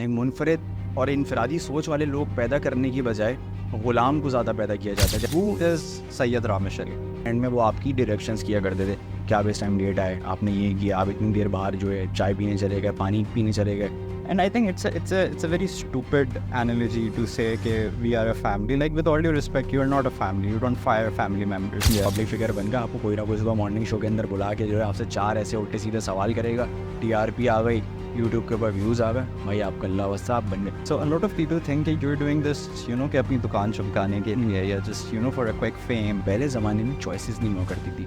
एक मुनफरिद और इनफरादी सोच वाले लोग पैदा करने की बजाय ग़ुलाम को ज़्यादा पैदा किया जाता है। वो इज़ सैयद रामेश अली। एंड में वो आपकी डायरेक्शंस किया करते थे कि आप इस टाइम लेट आए, आपने ये किया, आप इतनी देर बाहर जो है चाय पीने चले गए, पानी पीने चले गए। And I think it's a very stupid analogy to say that we are a family. Like, with all due respect, you are not a family. You don't fire family members. Public figure बनकर आपको कोई ना कोई सुबह morning show के अंदर बुला के जो है आपसे 4 ऐसे उल्टे सीधे सवाल करेगा, TRP आ गई, यूट्यूब के ऊपर व्यूज़ आ गए, भाई आपका अल्लाह वस्ता आप बन गए। So a lot of people think that you're doing this, कि अपनी दुकान चमकाने के लिए, या just for a quick fame. पहले ज़माने में चॉइसेस नहीं हुआ करती थी।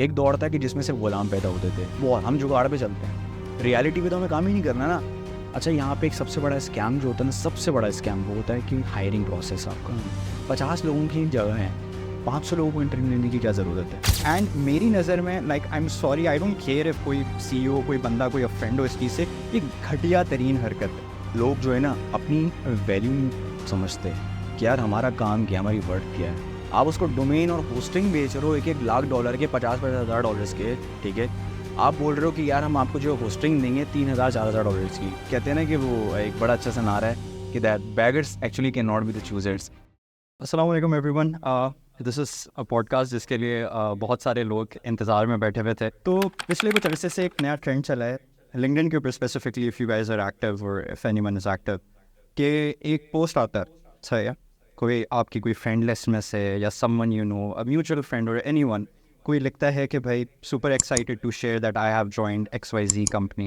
एक दौर था कि जिसमें सिर्फ ग़ुलाम पैदा होते थे, वो हम जुगाड़ पे चलते हैं। रियलिटी पे तो हमें काम ही नहीं करना ना। अच्छा, यहाँ पे एक सबसे बड़ा स्कैम जो होता है ना, सबसे बड़ा स्कैम वो होता है कि हायरिंग प्रोसेस आपका 50 लोगों की जगह है, 500 लोगों को इंटरव्यू लेने की क्या ज़रूरत है। एंड मेरी नज़र में, like, I am sorry, I don't care if कोई CEO, कोई बंदा, कोई ऑफेंड हो इस चीज़ से, ये घटिया तरीन हरकत है। लोग जो है ना अपनी वैल्यू समझते हैं कि यार हमारा काम क्या, हमारी वर्थ क्या है। आप उसको डोमेन और होस्टिंग बेच रहे हो $1 लाख के, 50,000 के, ठीक है। आप बोल रहे हो कि यार हम आपको जो होस्टिंग देंगे $3,000-4,000 की। कहते हैं ना कि वो एक बड़ा अच्छा सा नारा है कि that beggars actually can not be the choosers. अस्सलाम वालेकुम everyone, this is a podcast जिसके लिए बहुत सारे लोग इंतज़ार में बैठे हुए थे। तो पिछले कुछ अरसे से एक नया ट्रेंड चला है लिंक्डइन के ऊपर, specifically if you guys are active और इफ़ एनीवन इज़ एक्टिव, कि एक पोस्ट आता है, अच्छा है, कोई आपकी कोई फ्रेंड लिस्ट में से या someone you know, a mutual friend और एनीवन, कोई लिखता है कि भाई super excited to share that I have joined XYZ company.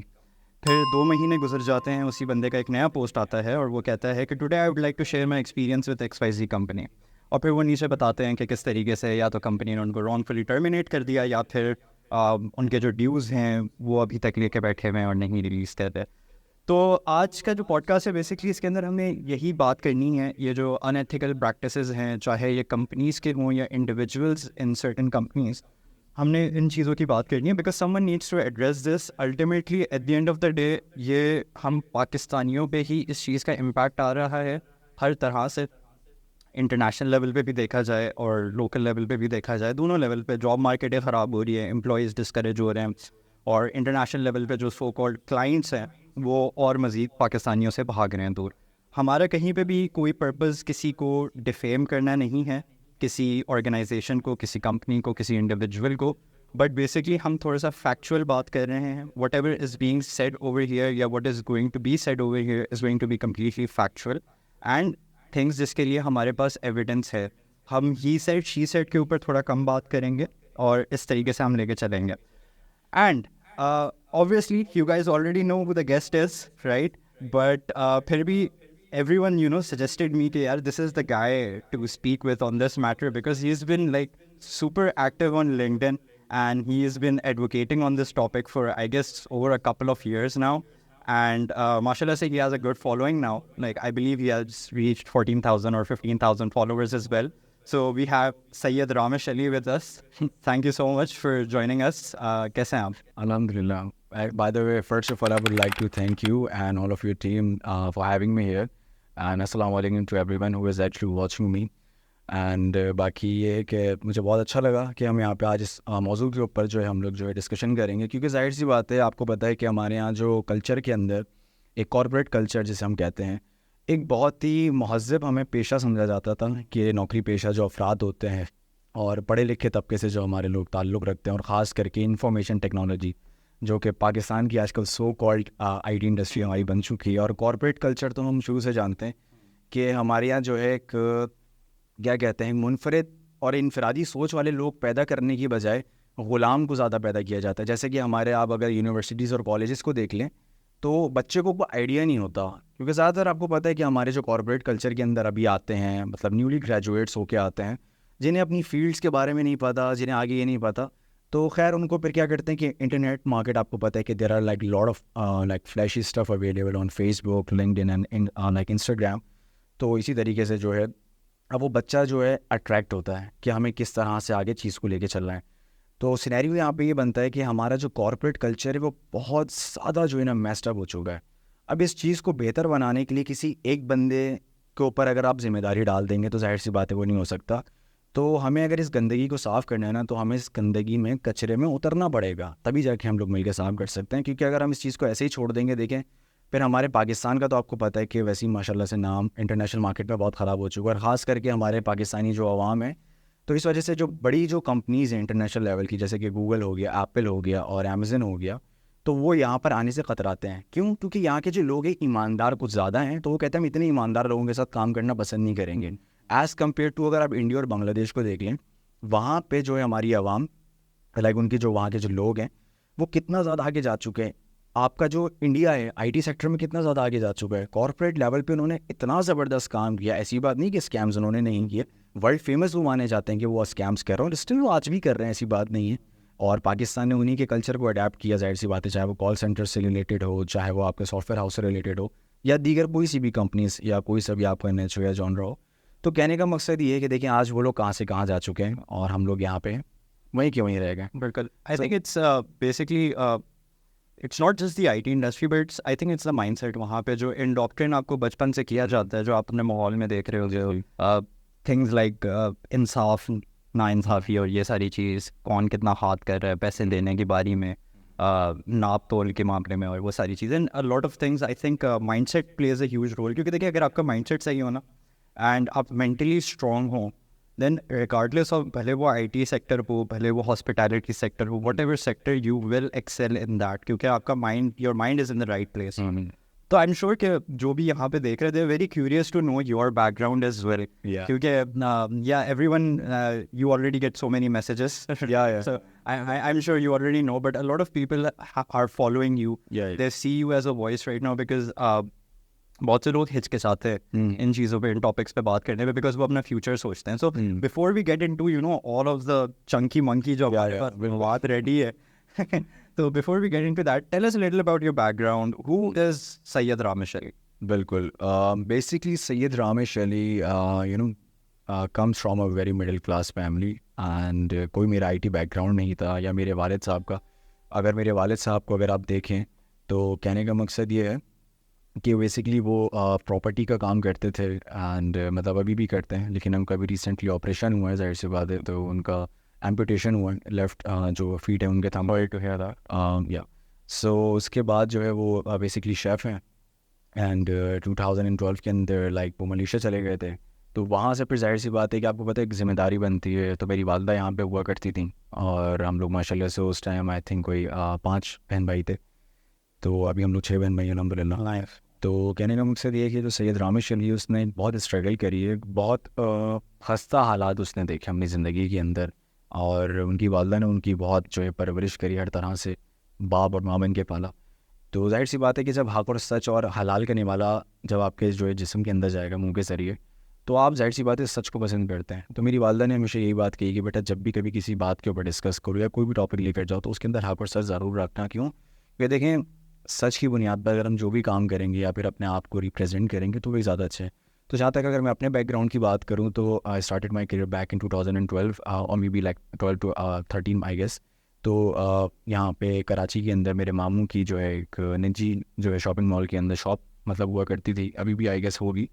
फिर 2 महीने गुजर जाते हैं, उसी बंदे का एक नया पोस्ट आता है और वो कहता है कि today I would like to share my experience with XYZ company. और फिर वो नीचे बताते हैं कि किस तरीके से या तो कंपनी ने उनको रॉन्गफुली टर्मिनेट कर दिया, या फिर उनके जो ड्यूज़ हैं वो अभी तक लेके बैठे हुए हैं और नहीं रिलीज़ करते। तो आज का जो पॉडकास्ट है, बेसिकली इसके अंदर हमें यही बात करनी है, ये जो अनएथिकल प्रैक्टिसेस हैं, चाहे ये कंपनीज़ के हों या इंडिविजुअल्स इन सर्टेन कंपनीज़, हमने इन चीज़ों की बात करनी है, because someone needs to address this. Ultimately at the end of the day ये हम पाकिस्तानियों पे ही इस चीज़ का इम्पैक्ट आ रहा है हर तरह से। इंटरनेशनल लेवल पे भी देखा जाए और लोकल लेवल पे भी देखा जाए, दोनों लेवल पे जॉब मार्केटें ख़राब हो रही है, एम्प्लॉयज़ डिस्करेज हो रहे हैं, और इंटरनेशनल लेवल पे जो सो कॉल्ड क्लाइंट्स हैं वो और मज़ीद पाकिस्तानियों से भाग रहे हैं दूर। हमारा कहीं पे भी कोई पर्पज़ किसी को डिफेम करना नहीं है, किसी ऑर्गेनाइजेशन को, किसी कंपनी को, किसी इंडिविजुअल को, बट बेसिकली हम थोड़ा सा फैक्चुअल बात कर रहे हैं। Whatever is being said over here या what is going to be said over here is going to be completely factual and things जिसके लिए हमारे पास एविडेंस है। हम ही सेड शी सेड के ऊपर थोड़ा कम बात करेंगे और इस तरीके से हम लेके चलेंगे। And obviously you guys already know who the guest is, right? But फिर भी everyone suggested me कि यार this is the guy to speak with on this matter, because he's been like super active on LinkedIn and he's been advocating on this topic for I guess over a couple of years now, and mashallah say he has a good following now. Like, I believe he has reached 14,000 or 15,000 followers as well. So we have Sayyid Ramesh Ali with us. Thank you so much for joining us. कैसे हैं आप? Alhamdulillah. By the way, first of all, I would like to thank you and all of your team for having me here. And assalamu alaikum to everyone who is actually watching me. And बाकी ये है कि मुझे बहुत अच्छा लगा कि हम यहाँ पे आज इस मौजू के ऊपर जो है हम लोग जो है डिस्कशन करेंगे, क्योंकि जाहिर सी बात है, आपको पता है कि हमारे यहाँ जो कल्चर के अंदर एक कॉर्पोरेट कल्चर जिसे हम कहते हैं, एक बहुत ही महज़ब हमें पेशा समझा जाता था कि नौकरी पेशा जो अफराद होते हैं और पढ़े लिखे तबके से जो हमारे लोग ताल्लुक़ रखते हैं, और ख़ास करके इंफॉर्मेशन टेक्नोलॉजी, जो कि पाकिस्तान की आजकल सो कॉल्ड IT इंडस्ट्री हमारी बन चुकी है। और कॉर्पोरेट कल्चर तो हम शुरू से जानते हैं कि हमारे यहाँ जो है एक क्या कहते हैं, मुनफरिद और इनफरादी सोच वाले लोग पैदा करने की बजाय ग़ुलाम को ज़्यादा पैदा किया जाता है। जैसे कि हमारे आप अगर यूनिवर्सिटीज़ और कॉलेजेस को देख लें तो बच्चे को आइडिया नहीं होता, क्योंकि ज़्यादातर आपको पता है कि हमारे जो कॉर्पोरेट कल्चर के अंदर अभी आते हैं, मतलब न्यूली ग्रेजुएट्स होके आते हैं, जिन्हें अपनी फील्ड्स के बारे में नहीं पता, जिन्हें आगे ये नहीं पता, तो खैर उनको फिर क्या करते हैं कि इंटरनेट मार्केट, आपको पता है कि there are like lot of like flashy stuff available on Facebook, LinkedIn and like Instagram. तो इसी तरीके से जो है अब वो बच्चा जो है अट्रैक्ट होता है कि हमें किस तरह से आगे चीज़ को लेके चलना है। तो सिनेरियो यहाँ पे ये बनता है कि हमारा जो कॉर्पोरेट कल्चर है वो बहुत ज़्यादा जो है ना मेस्ड अप हो चुका है। अब इस चीज़ को बेहतर बनाने के लिए किसी एक बंदे के ऊपर अगर आप जिम्मेदारी डाल देंगे तो जाहिर सी बात है वो नहीं हो सकता। तो हमें अगर इस गंदगी को साफ़ करना है ना, तो हमें इस गंदगी में, कचरे में उतरना पड़ेगा, तभी जाके हम लोग मिलकर साफ़ कर सकते हैं। क्योंकि अगर हम इस चीज़ को ऐसे ही छोड़ देंगे, देखें फिर हमारे पाकिस्तान का तो आपको पता है कि वैसे ही माशाल्लाह से नाम इंटरनेशनल मार्केट में बहुत ख़राब हो चुका है, और ख़ास करके हमारे पाकिस्तानी जो आवाम है। तो इस वजह से जो बड़ी जो कंपनीज़ हैं इंटरनेशनल लेवल की, जैसे कि गूगल हो गया, एप्पल हो गया और अमेज़न हो गया, तो वो यहाँ पर आने से कतराते हैं। क्यों? क्योंकि यहाँ के जो लोग हैं ईमानदार कुछ ज़्यादा हैं, तो वो कहते हैं हम इतने ईमानदार लोगों के साथ काम करना पसंद नहीं करेंगे। एज़ कम्पेयर टू अगर आप इंडिया और बांग्लादेश को देख लें, वहाँ पे जो है हमारी आवाम, लाइक उनके जो वहाँ के जो लोग हैं, वो कितना ज़्यादा आगे जा चुके हैं। आपका जो इंडिया है आईटी सेक्टर में कितना ज़्यादा आगे जा चुका है। कॉर्पोरेट लेवल पे उन्होंने इतना ज़बरदस्त काम किया, ऐसी बात नहीं कि स्कैम्स उन्होंने नहीं किए, वर्ल्ड फेमस वो माने जाते हैं कि वो स्कैम्स कर रहे हैं, और स्टिल वो आज भी कर रहे हैं, ऐसी बात नहीं है। और पाकिस्तान ने उन्हीं के कल्चर को अडेप्ट किया, जाहिर सी बात है, चाहे वो कॉल सेंटर से रिलेटेड हो, चाहे वो आपके सॉफ्टवेयर हाउस से रिलेटेड हो, या दीगर कोई सी भी कंपनीज, या कोई सा भी आपका निच हो या जॉनर हो। तो कहने का मकसद ये है कि देखिए आज वो लोग कहाँ से कहाँ जा चुके हैं, और हम लोग यहाँ पे वहीं के वहीं रह गए। बिल्कुल, I think it's basically it's not just the IT industry, but it's I think it's the mindset. वहाँ पे जो इंडोक्ट्रिन आपको बचपन से किया जाता है, जो आप अपने माहौल में देख रहे हो, जो थिंग्स लाइक इंसाफ, नाइंसाफ़ी और ये सारी चीज़, कौन कितना हाथ कर रहा है पैसे देने की बारी में, नाप तोल के मामले में, और वो सारी चीज़ें, a lot of things. I think mindset plays a huge role, क्योंकि देखिए अगर आपका माइंडसेट सही हो ना, एंड आप मेंटली स्ट्रॉन्ग हो, देन रिगार्डलेस ऑफ भले वो आईटी सेक्टर हो, भले वो हॉस्पिटैलिटी सेक्टर हो, whatever sector, you will excel in that, क्योंकि आपका mind, your mind is in the right place. तो आई एम श्योर कि जो भी यहाँ पे देख रहे थे, very curious to know your background as well, क्योंकि या everyone, you already get so many messages. Yeah. So I'm sure you already know, but a lot of people are following you. Yeah. They see you as a voice right now because बहुत से लोग हिचकिचाते हैं इन चीज़ों पे, इन topics पे बात करने पे, बिकॉज वो अपना फ्यूचर सोचते हैं। So before we get into you know all of the chunky monkey जो बात रेडी है, तो before we get into that, tell us a little about your background. Who is Syed Ramesh Ali? बिल्कुल, basically Syed Ramesh Ali you know comes from a very middle class family, and कोई मेरा IT background नहीं था, या मेरे वालिद साहब का। अगर मेरे वालिद साहब को अगर आप देखें, तो कहने का मकसद ये है कि बेसिकली वो प्रॉपर्टी का काम करते थे, एंड मतलब अभी भी करते हैं, लेकिन उनका भी रिसेंटली ऑपरेशन हुआ है, जाहिर सी बात है, तो उनका एम्पुटेशन हुआ है, लेफ़्ट जो फीट है उनके थंब तो है था, या सो उसके बाद जो है वो बेसिकली शेफ़ हैं, एंड 2012 के अंदर लाइक वो मलेशिया चले गए थे। तो वहाँ से फिर जाहिर सी बात है कि आपको पता है एक ज़िम्मेदारी बनती है। तो मेरी वालदा यहाँ पे हुआ करती थी, और हम लोग माशाल्लाह से उस टाइम आई थिंक कोई 5 बहन भाई थे, तो अभी हम लोग 6 बहन भाई हैं अल्हम्दुलिल्लाह। तो कहने का मकसद ये है कि जो सैयद रामेश अली, उसने बहुत स्ट्रगल करी है, बहुत खस्ता हालात उसने देखे अपनी ज़िंदगी के अंदर, और उनकी वालदा ने उनकी बहुत जो है परवरिश करी, हर तरह से बाप और माँ बन के पाला। तो जाहिर सी बात है कि जब हक़ और सच और हलाल का निवाला जब आपके जो है जिस्म के अंदर जाएगा मुंह के ज़रिए, तो आप जाहिर सी बात है सच को पसंद करते हैं। तो मेरी वालदा ने हमेशा यही बात कही कि बेटा जब भी कभी किसी बात के ऊपर डिस्कस करो या कोई भी टॉपिक लेकर जाओ, तो उसके अंदर हक़ और सच ज़रूर रखना। क्यों? कि देखें, सच की बुनियाद पर अगर हम जो भी काम करेंगे या फिर अपने आप को रिप्रेजेंट करेंगे, तो वही ज़्यादा अच्छा है। तो जहाँ तक अगर मैं अपने बैकग्राउंड की बात करूँ, तो I started my career back in 2012 और maybe like 12 to 13 I guess. तो यहाँ पे कराची के अंदर मेरे मामू की जो है एक निजी जो है शॉपिंग मॉल के अंदर शॉप मतलब हुआ करती थी, अभी भी आई गेस होगी।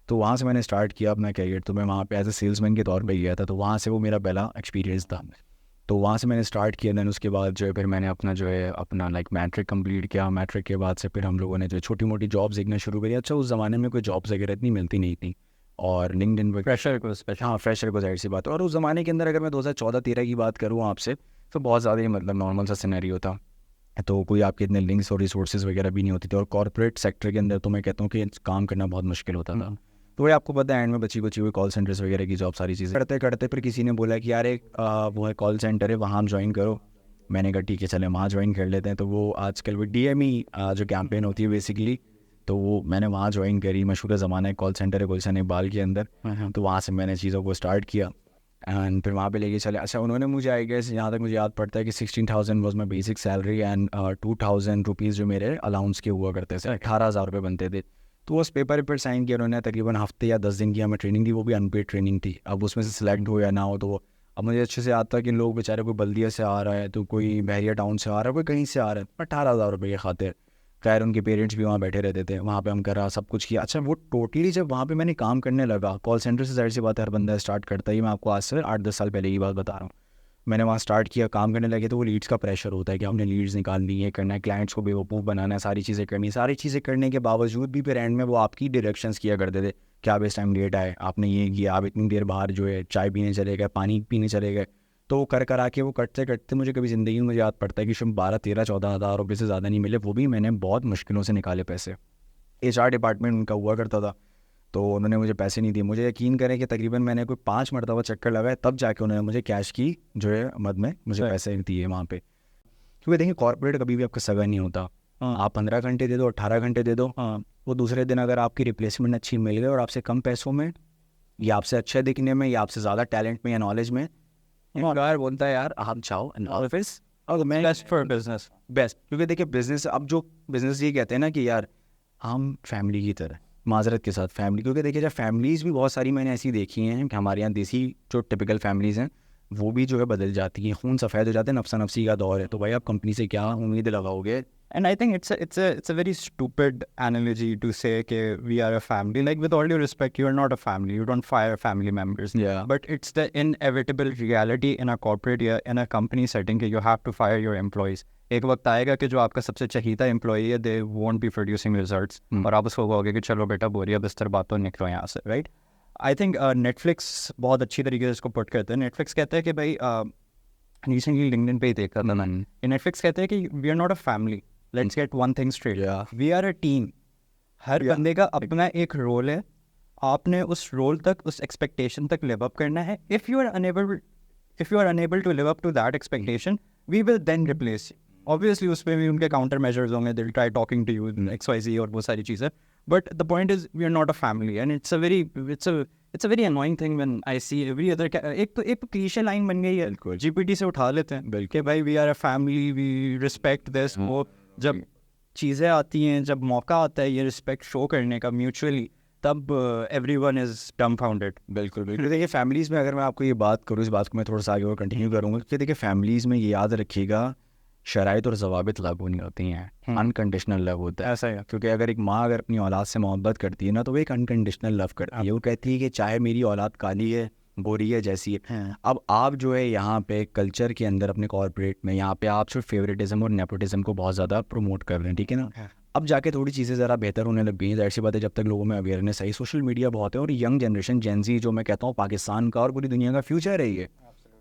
तो वहाँ से मैंने स्टार्ट किया अपना करियर। तो मैं वहाँ पे एज ए सेल्समैन के तौर पे गया था, तो वहाँ से वो मेरा पहला एक्सपीरियंस था। तो वहाँ से मैंने स्टार्ट किया। दैन उसके बाद जो है फिर मैंने अपना जो है अपना लाइक मैट्रिक कंप्लीट किया। मैट्रिक के बाद से फिर हम लोगों ने जो छोटी मोटी जॉब्स देखना शुरू करी। अच्छा, उस ज़माने में कोई जॉब्स वगैरह इतनी मिलती नहीं थी, और लिंक्डइन पर फ्रेशर को स्पेशल, हाँ फ्रेशर को जाहिर सी बात है। और उस ज़माने के अंदर अगर मैं 2014-13 की बात करूँ आपसे, तो बहुत ज़्यादा ही मतलब नॉर्मल सा सिनेरियो था। तो कोई आपके इतने लिंक्स और रिसोर्सेज वगैरह भी नहीं होती थी, और कॉर्पोरेट सेक्टर के अंदर तो मैं कहता हूँ कि काम करना बहुत मुश्किल होता था। तो वही आपको पता है एंड में बची हुई कॉल सेंटर्स वगैरह की जॉब सारी चीज़ें करते करते फिर किसी ने बोला कि यार एक वो है कॉल सेंटर है, वहाँ हम ज्वाइन करो। मैंने कहा ठीक है चले वहाँ ज्वाइन कर लेते हैं। तो वो आजकल वो DME जो कैंपेन होती है बेसिकली, तो वो मैंने वहाँ ज्वाइन करी। मशहूर ज़माना है कॉल सेंटर है गुलशन इकबाल के अंदर। तो वहाँ से मैंने चीज़ों को स्टार्ट किया एंड फिर वहाँ पे लेके चले। अच्छा, उन्होंने मुझे आई गेस यहाँ तक मुझे याद पड़ता है कि 16,000 was my basic salary and 2,000 rupees जो मेरे अलाउंस के हुआ करते थे, 18,000 रुपये बनते थे। तो उस पेपर पर साइन किया उन्होंने। तकरीबन हफ्ते या 10 दिन की हमें ट्रेनिंग दी, वो भी अनपेड ट्रेनिंग थी। अब उसमें से सिलेक्ट हो या ना हो, तो अब मुझे अच्छे से आता कि लोग बेचारे कोई बल्दिया से आ रहा है, तो कोई बहरिया टाउन से आ रहा है, कोई कहीं से आ रहा है, 18,000 रुपये की खातिर। खैर उनके पेरेंट्स भी वहाँ बैठे रहते थे, वहाँ पे हम करा सब कुछ किया। अच्छा, वो टोटली जब वहाँ पे मैंने काम करने लगा, कॉल सेंटर से जाहिर सी बात है हर बंदा स्टार्ट करता ही, मैं आपको आज से 8-10 साल पहले की बात बता रहा हूँ। मैंने वहाँ स्टार्ट किया, काम करने लगे, तो वो लीड्स का प्रेशर होता है कि हमने लीड्स निकालनी है, करना है, क्लाइंट्स को बेवकूफ़ बनाना है, सारी चीज़ें करनी है। सारी चीज़ें करने के बावजूद भी फिर एंड में वो आपकी डायरेक्शंस किया करते थे कि आप इस टाइम लेट आए, आपने ये किया, आप इतनी देर बाहर जो है चाय पीने चले गए, पानी पीने चले गए। तो वो कर आके वो कटते कटते मुझे कभी ज़िंदगी में मुझे याद पड़ता है कि शायद 12, 13, 14 हज़ार रुपये से ज़्यादा नहीं मिले, वो भी मैंने बहुत मुश्किलों से निकाले पैसे। HR डिपार्टमेंट उनका हुआ करता था, तो उन्होंने मुझे पैसे नहीं दिए। मुझे यकीन करें कि तकरीबन मैंने कोई 5 मरतबा चक्कर लगाया, तब जाके उन्होंने मुझे कैश की जो है मद में मुझे पैसे दिए वहाँ पे। क्योंकि देखिए कॉर्पोरेट कभी भी आपका सगा नहीं होता। आप 15 घंटे दे दो, 18 घंटे दे दो, वो दूसरे दिन अगर आपकी रिप्लेसमेंट अच्छी मिल गई और आपसे कम पैसों में, या आपसे अच्छे दिखने में, या आपसे ज़्यादा टैलेंट में या नॉलेज में, यार बोलता है यार आप जाओ ऑफिस और मैं बेस्ट फॉर बिजनेस, बेस्ट। क्योंकि देखिए बिजनेस, अब जो बिजनेस ये कहते हैं ना कि यार हम फैमिली की तरह, माजरत के साथ फैमिली, क्योंकि देखिए जब फैमिलीज़ भी बहुत सारी मैंने ऐसी देखी हैं कि हमारे यहाँ देसी जो टिपिकल फैमिलीज़ हैं वो भी जो है बदल जाती हैं, खून सफ़ेद हो जाते हैं, नफसा नफसी का दौर है। तो भाई आप कंपनी से क्या उम्मीद लगाओगे? and I think it's a very stupid analogy to say कि we are a family. Like with all due respect, you are not a family. You don't fire family members. Yeah. But it's the inevitable reality in a corporate या in a company setting कि you have to fire your employees. एक वक्त आएगा कि जो आपका सबसे चहीता employee है, they won't be producing results. और आप उसको कहोगे कि चलो बेटा बोरिया बिस्तर बात तो निकलो यहाँ से, right? I think Netflix बहुत अच्छी तरीके से इसको पुट करते हैं। Netflix कहते हैं कि भाई रिसेंटली लिंक्डइन पे ही देखा था मैंने, नेटफ्लिक्स कहते हैं कि we are not a family, let's get one thing straight, we are a team. हर बंदे का अपना एक रोल है, आपने उस रोल तक, उस एक्सपेक्टेशन तक लिव अप करना है। If you are unable to live up to that expectation, we will then replace. Obviously उस पर भी उनके काउंटर मेजर्स होंगे, they will try talking to you XYZ और वो सारी चीज़ें, but the point is we are not a family and it's a very annoying thing when I see every other. एक क्लीशे लाइन बन गई है, GPT से उठा लेते हैं कि भाई we are a family, we respect this. वो जब चीज़ें आती हैं, जब मौका आता है ये रिस्पेक्ट शो करने का म्यूचुअली, तब एवरीवन इज डम्बफाउंडेड। बिल्कुल बिल्कुल। देखिए फैमिलीज़ में अगर मैं आपको ये बात करूँ, इस बात को मैं थोड़ा सा आगे और कंटिन्यू करूँगा कि देखिए फैमिलीज़ में ये याद रखिएगा, शराइत और ज़वाबित लागू नहीं होती हैं, अनकंडीशनल लव होता है। ऐसा है, क्योंकि अगर एक माँ अगर अपनी औलाद से मोहब्बत करती है ना, तो वो एक अनकंडीशनल लव करती है। वो कहती है कि चाहे मेरी औलाद काली है, गोरी है, जैसी है। अब आप जो है यहाँ पे कल्चर के अंदर अपने कॉर्पोरेट में यहाँ पे आप सिर्फ फेवरेटिज्म और नेपोटिज्म को बहुत ज़्यादा प्रमोट कर रहे हैं, ठीक है ना। अब जाके थोड़ी चीज़ें ज़रा बेहतर होने लग गई हैं, ऐसी बात है, जब तक लोगों में अवेयरनेस है, सोशल मीडिया बहुत है, और यंग जनरेशन जेनजी जो मैं कहता हूँ पाकिस्तान का और पूरी दुनिया का फ्यूचर है ये।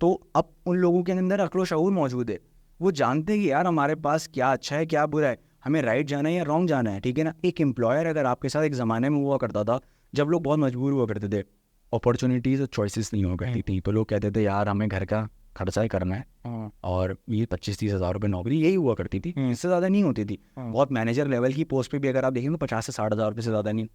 तो अब उन लोगों के अंदर अक्ल शऊर मौजूद है, वो जानते हैं कि यार हमारे पास क्या अच्छा है क्या बुरा है, हमें राइट जाना है या रॉन्ग जाना है, ठीक है ना। एक एम्प्लॉयर अगर आपके साथ एक ज़माने में हुआ करता था जब लोग बहुत मजबूर हुआ करते थे, अपॉर्चुनिटीज़ और चॉइसेस नहीं हुआ करती थी, तो लोग कहते थे यार हमें घर का खर्चा ही करना है, और ये 25-30 हज़ार रुपये नौकरी यही हुआ करती थी, इससे ज़्यादा नहीं होती थी। बहुत मैनेजर लेवल की पोस्ट पे भी अगर आप देखेंगे 50 से 60 हज़ार रुपये से ज़्यादा नहीं।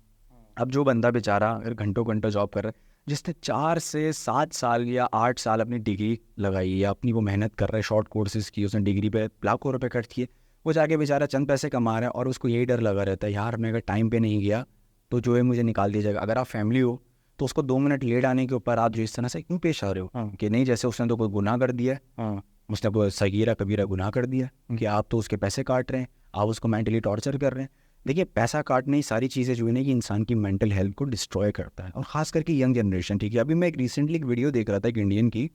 अब जो बंदा बेचारा अगर घंटों घंटों जॉब कर रहा है, जिसने 4 से 7 साल या 8 साल अपनी डिग्री लगाई या अपनी वो मेहनत कर रहा है, शॉर्ट कोर्सेज़ की, उसने डिग्री पे लाखों रुपए खर्च किए, वो जाके बेचारा चंद पैसे कमा रहा है और उसको यही डर लगा रहता है यार मैं अगर टाइम पे नहीं गया तो जो है मुझे निकाल दिया जाएगा। अगर आप फैमिली हो तो उसको 2 मिनट लेट आने के ऊपर आप जो इस तरह से क्यों पेश आ रहे हो कि नहीं, जैसे उसने तो कोई गुनाह कर दिया है, उसने कोई सगीरा कबीरा गुनाह कर दिया कि आप तो उसके पैसे काट रहे हैं, आप उसको मेंटली टॉर्चर कर रहे हैं। देखिए पैसा काटने ही सारी चीज़ें जो है ना कि इंसान की मेंटल हेल्थ को डिस्ट्रॉय करता है, और ख़ास करके यंग जनरेशन, ठीक है। अभी मैं एक रिसेंटली एक वीडियो देख रहा था एक इंडियन की,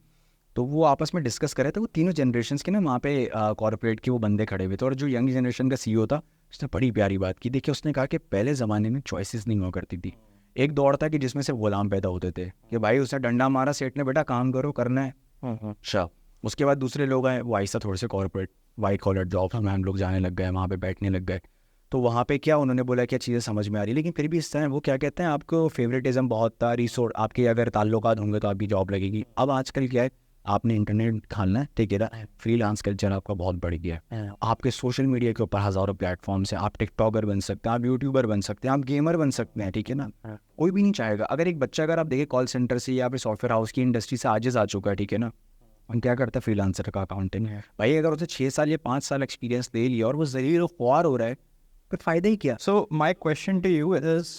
तो वो आपस में डिस्कस कर रहे थे, वो तीनों जनरेशन्स के ना वहाँ पे कॉर्पोरेट के वो बंदे खड़े हुए थे, और जो यंग जनरेशन का CEO था उसने बड़ी प्यारी बात की। देखिए उसने कहा कि पहले ज़माने में चॉइसेस नहीं हुआ करती थी, एक दौर था कि जिसमें से गुलाम पैदा होते थे कि भाई उसने डंडा मारा, सेठ ने बेटा काम करो, करना है, अच्छा। उसके बाद दूसरे लोग आए, वो आहिस्ता थोड़े से कॉर्पोरेट वाइट कॉलर जॉब्स में हम लोग जाने लग गए, वहाँ पे बैठने लग गए। तो वहाँ पे क्या उन्होंने बोला क्या चीज़ें समझ में आ रही, लेकिन फिर भी इस तरह वो क्या कहते हैं, आपको फेवरेटिज्म बहुत था, रिसोर्स आपके अगर ताल्लुकात होंगे तो आपकी जॉब लगेगी। अब आजकल क्या है, आपने इंटरनेट खाना है, ठीक है ना, फ्रीलांस कल्चर आपका बहुत बढ़ गया है, आपके सोशल मीडिया के ऊपर हज़ारों प्लेटफॉर्म्स हैं, आप टिकटॉकर बन सकते हैं, आप यूट्यूबर बन सकते हैं, आप गेमर बन सकते हैं, ठीक है ना। कोई भी नहीं चाहेगा। अगर एक बच्चा अगर आप देखें कॉल सेंटर से या फिर सॉफ्टवेयर हाउस की इंडस्ट्री से आजिज़ आ चुका है, ठीक है ना, और क्या करता है फ्रीलांसर का अकाउंटिंग है भाई, अगर उसे 6 साल या 5 साल एक्सपीरियंस ले लिया और वो ज़लील ख्वार हो रहा है, फिर फ़ायदा ही क्या। So my question to you is,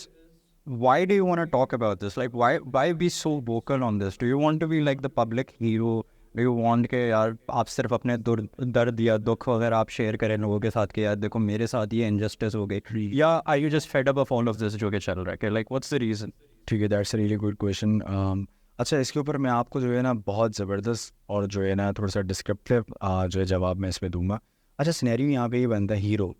why do you want to talk about this? Like, why be so vocal on this? Do you want to be like the public hero? Do you want के यार आप सिर्फ अपने दर्द या दुख वगैरह आप शेयर करें लोगों के साथ कि यार देखो मेरे साथ ये इनजस्टिस हो गई, या are you just fed up of all of this जो कि चल रहा है कि like what's the reason? ठीक है, that's a really good question. अच्छा, इसके ऊपर मैं आपको जो है ना बहुत ज़बरदस्त और जो है ना थोड़ा सा डिस्क्रिप्टिव जो है जवाब मैं इसमें दूंगा। अच्छा, सिनेरियो यहाँ पे ये बनता है, हीरो,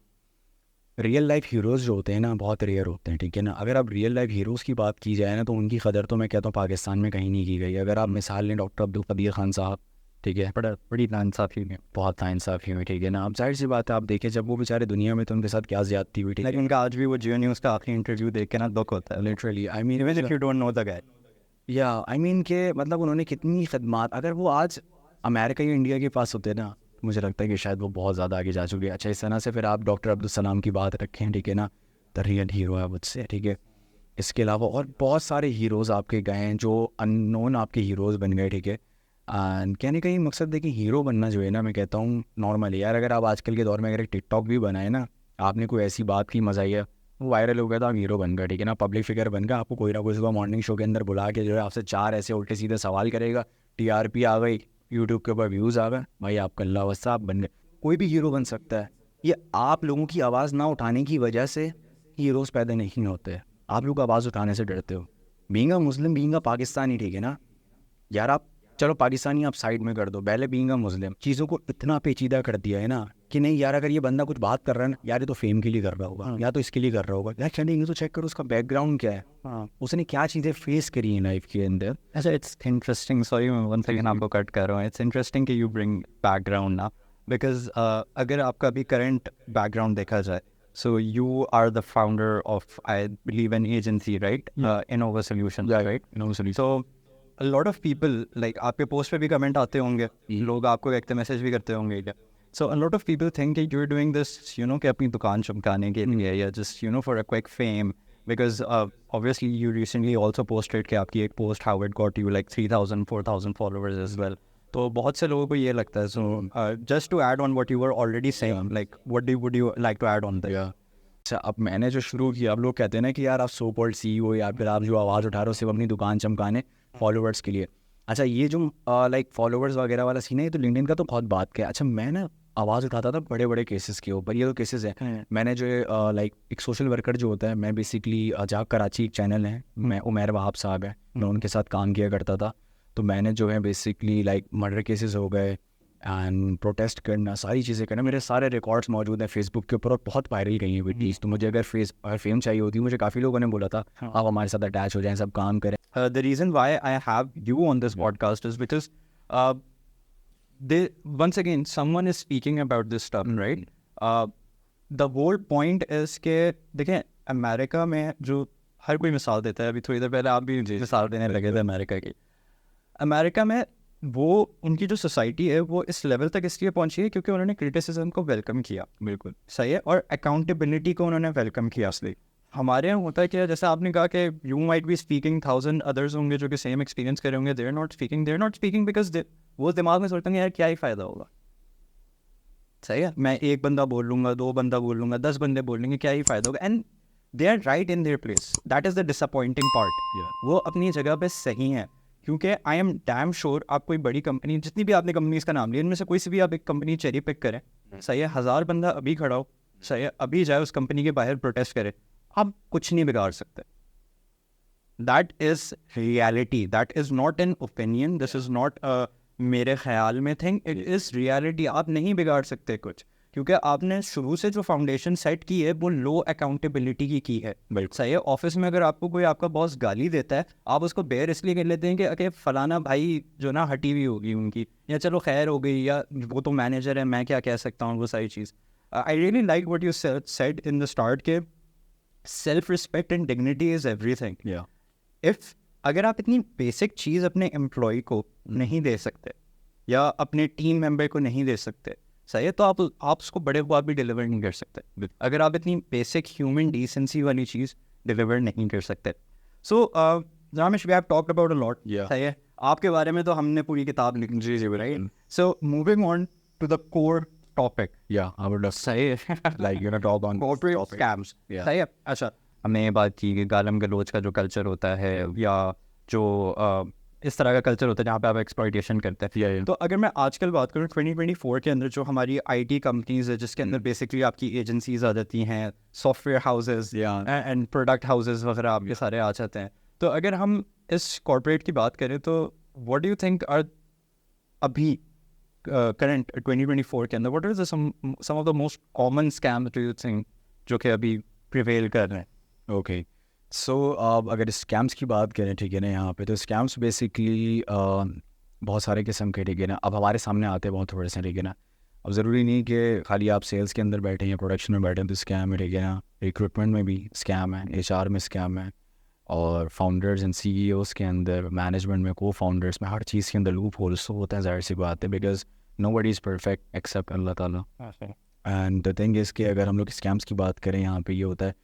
रियल लाइफ हीरोज़ जो होते हैं ना बहुत रेयर होते हैं, ठीक है ना। अगर आप रियल लाइफ हीरोज़ की बात की जाए ना तो उनकी कदर तो मैं कहता हूँ पाकिस्तान में कहीं नहीं की गई। अगर आप मिसाल लें डॉक्टर अब्दुल कदीर खान साहब, ठीक है, बड़ी नाइंसाफ़ी में, बहुत नाइंसाफ़ी हुई, ठीक है ना। अब जाहिर सी बात है, आप देखें जब वो बेचारे दुनिया में तो उनके साथ क्या ज़्यादती हुई, ठीक है। लेकिन उनका आज भी वो जियो न्यूज़ का आखिरी इंटरव्यू देख के ना दुख होता है, literally I mean even if you don't know the guy. या आई मीन के मतलब उन्होंने कितनी खदमात, अगर वो आज अमेरिका या इंडिया के पास होते ना तो मुझे लगता है कि शायद वो बहुत ज़्यादा आगे जा चुके हैं। अच्छा, इस तरह से फिर आप डॉक्टर अब्दुल सलाम की बात रखें, ठीक है ना, द रियल हीरो है मुझसे, ठीक है। इसके अलावा और बहुत सारे हीरोज़ आपके गए हैं जो अननोन आपके हीरोज़ बन गए, ठीक है। एंड कहने का ये मकसद देखिए, हीरो बनना जो है ना मैं कहता हूँ नॉर्मल है यार। अगर आप आजकल के दौर में अगर एक टिकटॉक भी बनाए ना, आपने कोई ऐसी बात की मज़ाहिया, वो वायरल हो गया तो आप हीरो बन गए, ठीक है ना, पब्लिक फिगर बन गए। आपको कोई ना कोई सुबह मॉर्निंग शो के अंदर बुला के जो है आपसे 4 ऐसे उल्टे सीधे सवाल करेगा, टीआरपी आ गई, यूट्यूब के ऊपर व्यूज़ आ गए, भाई आपका अल्लाह वस्ता आप बन गए। कोई भी हीरो बन सकता है। ये आप लोगों की आवाज़ ना उठाने की वजह से हीरोज़ पैदा नहीं होते। आप लोग आवाज़ उठाने से डरते हो। Being a Muslim, being a Pakistani, ठीक है ना यार। आप चलो पाकिस्तानी आप साइड में कर दो, पहले बीइंग अ मुस्लिम चीज़ों को इतना पेचीदा कर दिया है ना कि नहीं यार, अगर ये बंदा कुछ बात कर रहा है ना यार, ये तो फेम के लिए कर रहा होगा, या तो इसके लिए कर रहा होगा यार, चलेंगे तो चेक करो उसका बैकग्राउंड क्या है, उसने क्या चीज़ें फेस करी हैं लाइफ के अंदर। अच्छा, इट्स इंटरेस्टिंग, सॉरी मैं वन सेकेंड आपको कट कर रहा हूँ। इट्स इंटरेस्टिंग कि यू ब्रिंग बैकग्राउंड ना, बिकॉज अगर आपका अभी करंट बैकग्राउंड देखा जाए, so you are the founder of, I believe, an agency, right, Innova solution, right. So a lot of people like आपके पोस्ट पे भी कमेंट आते होंगे, लोग आपको एक मैसेज भी करते होंगे क्या। So a lot of people think कि you are doing this, you know, कि अपनी दुकान चमकाने के लिए, या just you know for a quick fame, because obviously you recently also posted कि आपकी एक post how it got you like 3,000 4,000 followers as well. तो बहुत से लोगों को ये लगता है। So just to add on what you were already saying, like would you like to add on that? अच्छा, अब मैंने जो शुरू किया, अब लोग कहते हैं ना कि यार आप सो कॉल्ड CEO या फिर आप जो आवाज़ उठा रहे हो सिर्फ अपनी दुकान चमकाने फॉलोअर्स के लिए। अच्छा, ये जो लाइक फॉलोअर्स वगैरह वाला सीन है, ये तो लिंक्डइन का तो बहुत बात का है। अच्छा, मैं ना आवाज़ उठाता था बड़े बड़े केसेस के ऊपर, ये तो केसेस हैं। मैंने जो लाइक एक सोशल वर्कर जो होता है, मैं बेसिकली जाग कराची एक चैनल है, मैं उमैर वहाब साहब है, मैं उनके साथ काम किया करता था। तो मैंने जो है बेसिकली लाइक मर्डर केसेस हो गए एंड प्रोटेस्ट करना, सारी चीज़ें करना, मेरे सारे रिकॉर्ड्स मौजूद हैं फेसबुक के ऊपर और बहुत वायरल गई हैं वीडियोज़। तो मुझे अगर फेम चाहिए होती, मुझे काफ़ी लोगों ने बोला था आप हमारे साथ अटैच हो जाएं, सब काम करें। The reason why I have you on this podcast is because they, once again, someone is speaking about this stuff, right? The whole point is कि देखें, अमेरिका में जो हर कोई मिसाल देता है, अभी थोड़ी देर पहले आप भी मिसाल देने लगे थे अमेरिका की। अमेरिका में वो उनकी जो सोसाइटी है वो इस लेवल तक इसलिए पहुंची है क्योंकि उन्होंने क्रिटिसिज्म को वेलकम किया। बिल्कुल सही है। और अकाउंटेबिलिटी को उन्होंने वेलकम किया। असली हमारे यहाँ होता है कि जैसे आपने कहा कि you might be speaking, 1000 others होंगे जो कि सेम एक्सपीरियंस करे होंगे, देर नॉट स्पीकिंग बिकॉज वो दिमाग में सोचते हैं यार क्या ही फ़ायदा होगा। सही है, मैं एक बंदा बोल लूँगा, 2 बंदा बोल लूँगा, 10 बंदे बोल लेंगे, क्या ही फ़ायदा होगा। And they are right in their place, that is the disappointing part. वो अपनी जगह पे सही हैं, क्योंकि आई एम डैम श्योर आप कोई बड़ी कंपनी, जितनी भी आपने कंपनीज का नाम लिया, इनमें से कोई सी भी आप एक कंपनी चेरी पिक करें, सही है, 1000 बंदा अभी खड़ा हो, सही है, अभी जाए उस कंपनी के बाहर प्रोटेस्ट करे, आप कुछ नहीं बिगाड़ सकते। That is reality, that is not an opinion, this is not मेरे ख्याल में थिंग, इट इज़ रियलिटी। आप नहीं बिगाड़ सकते कुछ, क्योंकि आपने शुरू से जो फाउंडेशन सेट की है वो लो अकाउंटेबिलिटी की है। सही है, ऑफिस में अगर आपको कोई आपका बॉस गाली देता है, आप उसको बेयर इसलिए कर लेते हैं कि अरे फलाना भाई जो ना हटी हुई होगी उनकी, या चलो खैर हो गई, या वो तो मैनेजर है, मैं क्या कह सकता हूँ, वो सारी चीज़। I really like what you said in the start के self respect and dignity is everything. If अगर आप इतनी बेसिक चीज़ अपने एम्प्लॉय को नहीं दे सकते या अपने टीम मेंबर को नहीं दे सकते, सही है, तो आप उसको बड़े हुआ भी डिलीवर नहीं कर सकते अगर आप इतनी बेसिक ह्यूमन डिसेंसी वाली चीज़ डिलीवर नहीं कर सकते। So Ramesh, we have talked about a lot, सही है, आपके बारे में तो हमने पूरी किताब लिखी। जी, right. So moving on to the core topic, I would सही है, like talk on corporate scams, सही है। अच्छा, हमने ये बात की कि गालम गलोच का जो कल्चर होता है, या जो इस तरह का कल्चर होता है जहाँ पे आप एक्सप्लॉइटेशन करते हैं। तो अगर मैं आजकल बात करूँ 2024 के अंदर, जो हमारी IT कंपनीज है, जिसके अंदर बेसिकली आपकी एजेंसीज आ जाती हैं, software houses and product houses वगैरह आपके सारे आ जाते हैं। तो अगर हम इस कॉर्पोरेट की बात करें तो what do you think are अभी करंट 2024 के अंदर what is some of the most common scam do you think जो कि अभी प्रिवेल कर रहे हैं? ओके, सो अगर स्कैम्स की बात करें, ठीक है ना, यहाँ पे तो स्कैम्स बेसिकली बहुत सारे किस्म के, ठीक है ना, अब हमारे सामने आते हैं बहुत थोड़े से, ठीक है ना। अब ज़रूरी नहीं कि खाली आप सेल्स के अंदर बैठे या प्रोडक्शन में बैठे तो स्कैम है, ठीक है ना। रिक्रूटमेंट में भी स्कैम है, एचआर में स्कैम है, और फाउंडर्स एंड सीईओज़ के अंदर, मैनेजमेंट में, को फाउंडर्स में, हर चीज़ के अंदर लूप होल्स तो होते हैं, ज़ाहिर सी बात है, because nobody is perfect except Allah Taala. And the thing is कि अगर हम लोग स्कैम्स की बात करें, यहाँ पे ये होता है,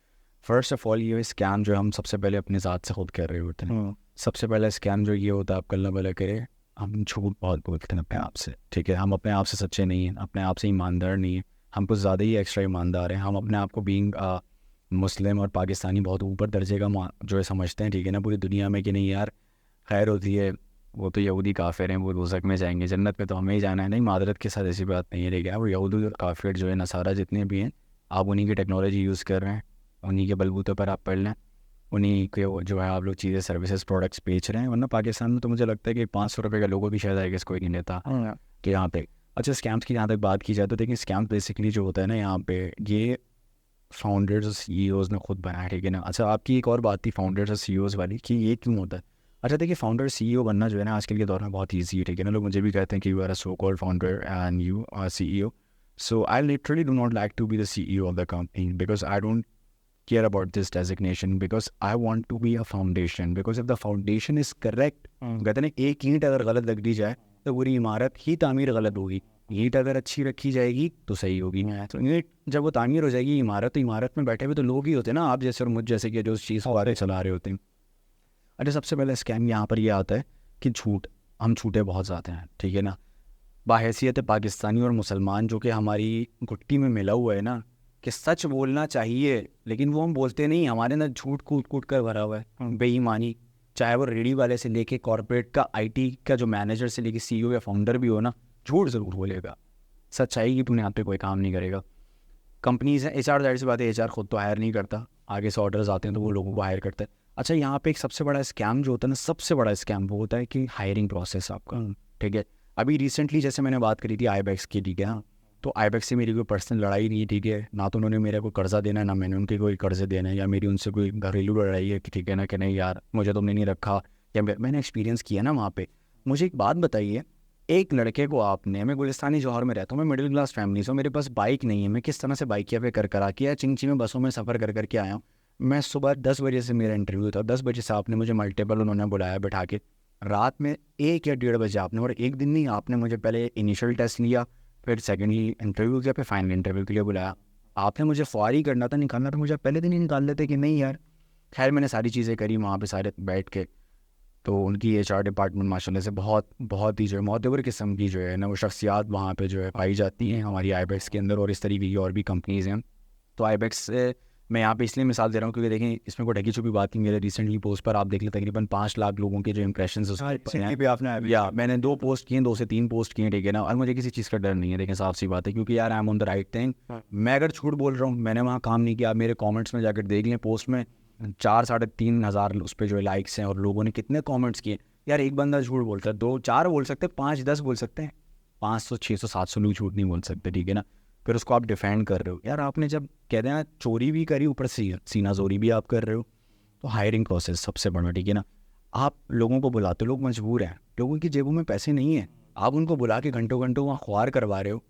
फर्स्ट ऑफ ऑल ये स्कैम जो हम सबसे पहले अपने ज़ात से खुद कर रहे होते हैं। सबसे पहला स्कैम जो ये होता है, आप कल्ला भला करें, हम झूठ बहुत बोलते हैं अपने आप से, ठीक है। हम अपने आप से सच्चे नहीं हैं, अपने आप से ईमानदार नहीं हैं, हम कुछ ज़्यादा ही एक्स्ट्रा ईमानदार हैं। हम अपने आप को बीइंग मुस्लिम और पाकिस्तानी बहुत ऊपर दर्जे का जो है समझते हैं, ठीक है ना, पूरी दुनिया में, कि नहीं यार खैर होती है, वो तो यहूदी काफिर हैं, वो दोज़ख में जाएंगे, जन्नत में तो हमें ही जाना है। नहीं, मादरत के साथ ऐसी बात नहीं है, ठीक है। वो यहूदी और काफिर जो है, नसारा जितने भी हैं, आप उन्हीं की टेक्नोलॉजी यूज़ कर रहे हैं, उन्हीं के बलबूते पर आप पढ़ लें, उन्हीं के जो है आप लोग चीज़ें सर्विसेज प्रोडक्ट्स बेच रहे हैं। वरना पाकिस्तान में तो मुझे लगता है कि 500 रुपये का लोगो भी शायद आएगा कोई नहीं लेता कि यहाँ पे। अच्छा, स्कैम्स की जहाँ तक बात की जाए तो देखिए, स्कैम्स बेसिकली जो होता है ना, यहाँ पे ये फाउंडर्स और सीईओज़ ने खुद बनाया, ठीक है ना। अच्छा, आपकी एक और बात थी फाउंडर्स और सीईओज़ वाली, कि ये क्यों होता है। अच्छा देखिए, फाउंडर सीईओ बनना जो है ना आजकल के दौर में बहुत ईजी है, ठीक है ना। लोग मुझे भी कहते हैं कि you are a so called founder and you are CEO. So I literally do not like to be the CEO of the company, because I don't care about this designation, because I want to be a foundation, because if the foundation is correct, कहते हैं ना, एक ईंट अगर गलत लग दी जाए तो पूरी इमारत ही तामीर गलत होगी। ईंट अगर अच्छी रखी जाएगी तो सही होगी। तो ईंट जब वो तामीर हो जाएगी इमारत, तो इमारत में बैठे हुए तो लोग ही होते हैं ना, आप जैसे और मुझ जैसे, कि जो उस चीज़ को आगे चला रहे होते हैं। अच्छा, सबसे पहले स्कैम यहाँ पर ये आता है कि झूठ, हम झूठे बहुत ज़्यादा हैं, ठीक है ना। बाहैसियत पाकिस्तानी और मुसलमान जो कि हमारी घुट्टी में मिला हुआ है ना, कि सच बोलना चाहिए, लेकिन वो हम बोलते नहीं। हमारे अंदर झूठ कूट कूट कर भरा हुआ है, बेईमानी। चाहे वो रेडी वाले से लेके कॉर्पोरेट का, आईटी का जो मैनेजर से लेके सीईओ या फाउंडर भी हो ना, झूठ ज़रूर बोलेगा, सच्चाई की बुनियाद पे कोई काम नहीं करेगा। कंपनीज हैं, एचआर, जाहिर सी बात है, एचआर खुद तो हायर नहीं करता, आगे से ऑर्डर्स आते हैं तो वो लोगों को हायर करता है। अच्छा, यहाँ पे एक सबसे बड़ा स्कैम जो होता है ना, सबसे बड़ा स्कैम वो होता है कि हायरिंग प्रोसेस आपका, ठीक है। अभी रिसेंटली जैसे मैंने बात करी थी आईबैक्स की, ठीक है, हाँ, तो आईबैक्स से मेरी कोई पर्सनल लड़ाई नहीं है, ठीक है ना। तो उन्होंने मेरा कोई कर्जा देना है, ना मैंने उनके कोई कर्जे देना है, या मेरी उनसे कोई घरेलू लड़ाई है कि ठीक है ना, कि नहीं यार मुझे तुमने नहीं रखा, या मैंने एक्सपीरियंस किया ना वहाँ पे। मुझे एक बात बताइए, एक लड़के को आपने, मैं गुलिस्तानी जौहर में रहता हूँ, मैं मिडिल क्लास फैमिली से हूँ, मेरे पास बाइक नहीं है, मैं किस तरह से बाइक पे कर करा के या चिंची में बसों में सफ़र कर करके आया हूँ। मैं सुबह 10 बजे से मेरा इंटरव्यू था, 10 बजे से आपने मुझे मल्टीपल उन्होंने बुलाया बैठा के, रात में 1 या 1:30 बजे आपने, और एक दिन नहीं, आपने मुझे पहले इनिशियल टेस्ट लिया, फिर सेकेंडली इंटरव्यू किया, फिर फाइनल इंटरव्यू के लिए बुलाया। आपने मुझे फौरी करना था, निकालना था, मुझे पहले दिन ही निकाल लेते कि नहीं यार। खैर मैंने सारी चीज़ें करी वहाँ पे सारे बैठ के। तो उनकी एचआर डिपार्टमेंट माशाल्लाह से बहुत बहुत ही जो है मोतबर किस्म की जो है ना वो शख्सियात वहाँ पे जो है पाई जाती हैं हमारी आईबैक्स के अंदर, और इस तरीके की और भी कंपनीज़ हैं। तो आईबैक्स से मैं यहाँ पे इसलिए मिसाल दे रहा हूँ क्योंकि देखें, इसमें कोई ढकी छुपी बात नहीं। मेरे रिसेंटली पोस्ट पर आप देख लें तकरीबन 5 लाख लोगों के जो इंप्रेशन भी आपने या मैंने 2 पोस्ट किए, 2 से 3 पोस्ट किए, ठीक है ना। और मुझे किसी चीज़ का डर नहीं है, देखें साफ सी बात है, क्योंकि यार I am on the right thing. मैं अगर झूठ बोल रहा हूँ, मैंने वहाँ काम नहीं किया, आप मेरे कॉमेंट्स में जाकर देख लें, पोस्ट में 4-3.5 उस पर जो है लाइक्स हैं, और लोगों ने कितने कॉमेंट्स किए। यार एक बंदा झूठ बोलता है, 2-4 बोल सकते हैं, 5-10 बोल सकते हैं, 500 600 700 लोग झूठ नहीं बोल सकते, ठीक है ना। फिर उसको आप डिफेंड कर रहे हो। यार आपने जब कहते हैं ना चोरी भी करी, ऊपर से सीना जोरी भी आप कर रहे हो, तो हायरिंग प्रोसेस सबसे बड़ा, ठीक है ना। आप लोगों को बुलाते हो, लोग मजबूर हैं, लोगों की जेबों में पैसे नहीं हैं, आप उनको बुला के घंटों घंटों वहाँ ख्वार करवा रहे हो,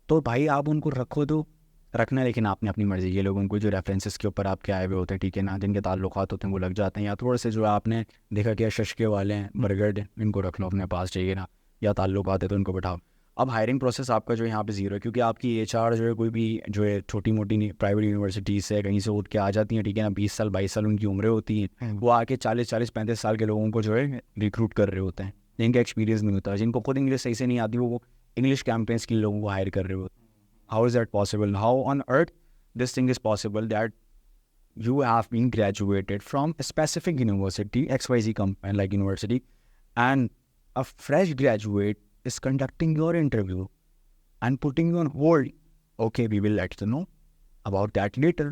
तो भाई आप उनको रखो तो रखना, लेकिन आपने अपनी मर्जी। ये लोग उनको जो रेफरेंसेस के ऊपर आपके आए हुए होते हैं, ठीक है ना, जिनके ताल्लुकात होते हैं वो लग जाते हैं, या थोड़े से जो आपने देखा कि शशके वाले हैं, बरगद, इनको रख लो अपने पास, चाहिए ना, या ताल्लुकात है तो इनको बैठाओ। अब हायरिंग प्रोसेस आपका जो है यहाँ पे ज़ीरो है, क्योंकि आपकी एचआर जो है कोई भी जो है छोटी मोटी प्राइवेट यूनिवर्सिटीज़ से कहीं से उठ के आ जाती हैं, ठीक है ना, 20 साल 22 साल उनकी उम्रें होती हैं, वो आके 40-35 साल के लोगों को जो है रिक्रूट कर रहे होते हैं, जिनका एक्सपीरियंस नहीं होता, जिनको खुद इंग्लिश सही से नहीं आती, वो इंग्लिश कैंपेन्स के लोगों को हायर कर रहे होते हैं। How is that possible? How on earth this thing is possible that you have been graduated from a specific university, XYZ company like university, and a fresh graduate is conducting your interview and putting you on hold? Okay, we will let you know about that later.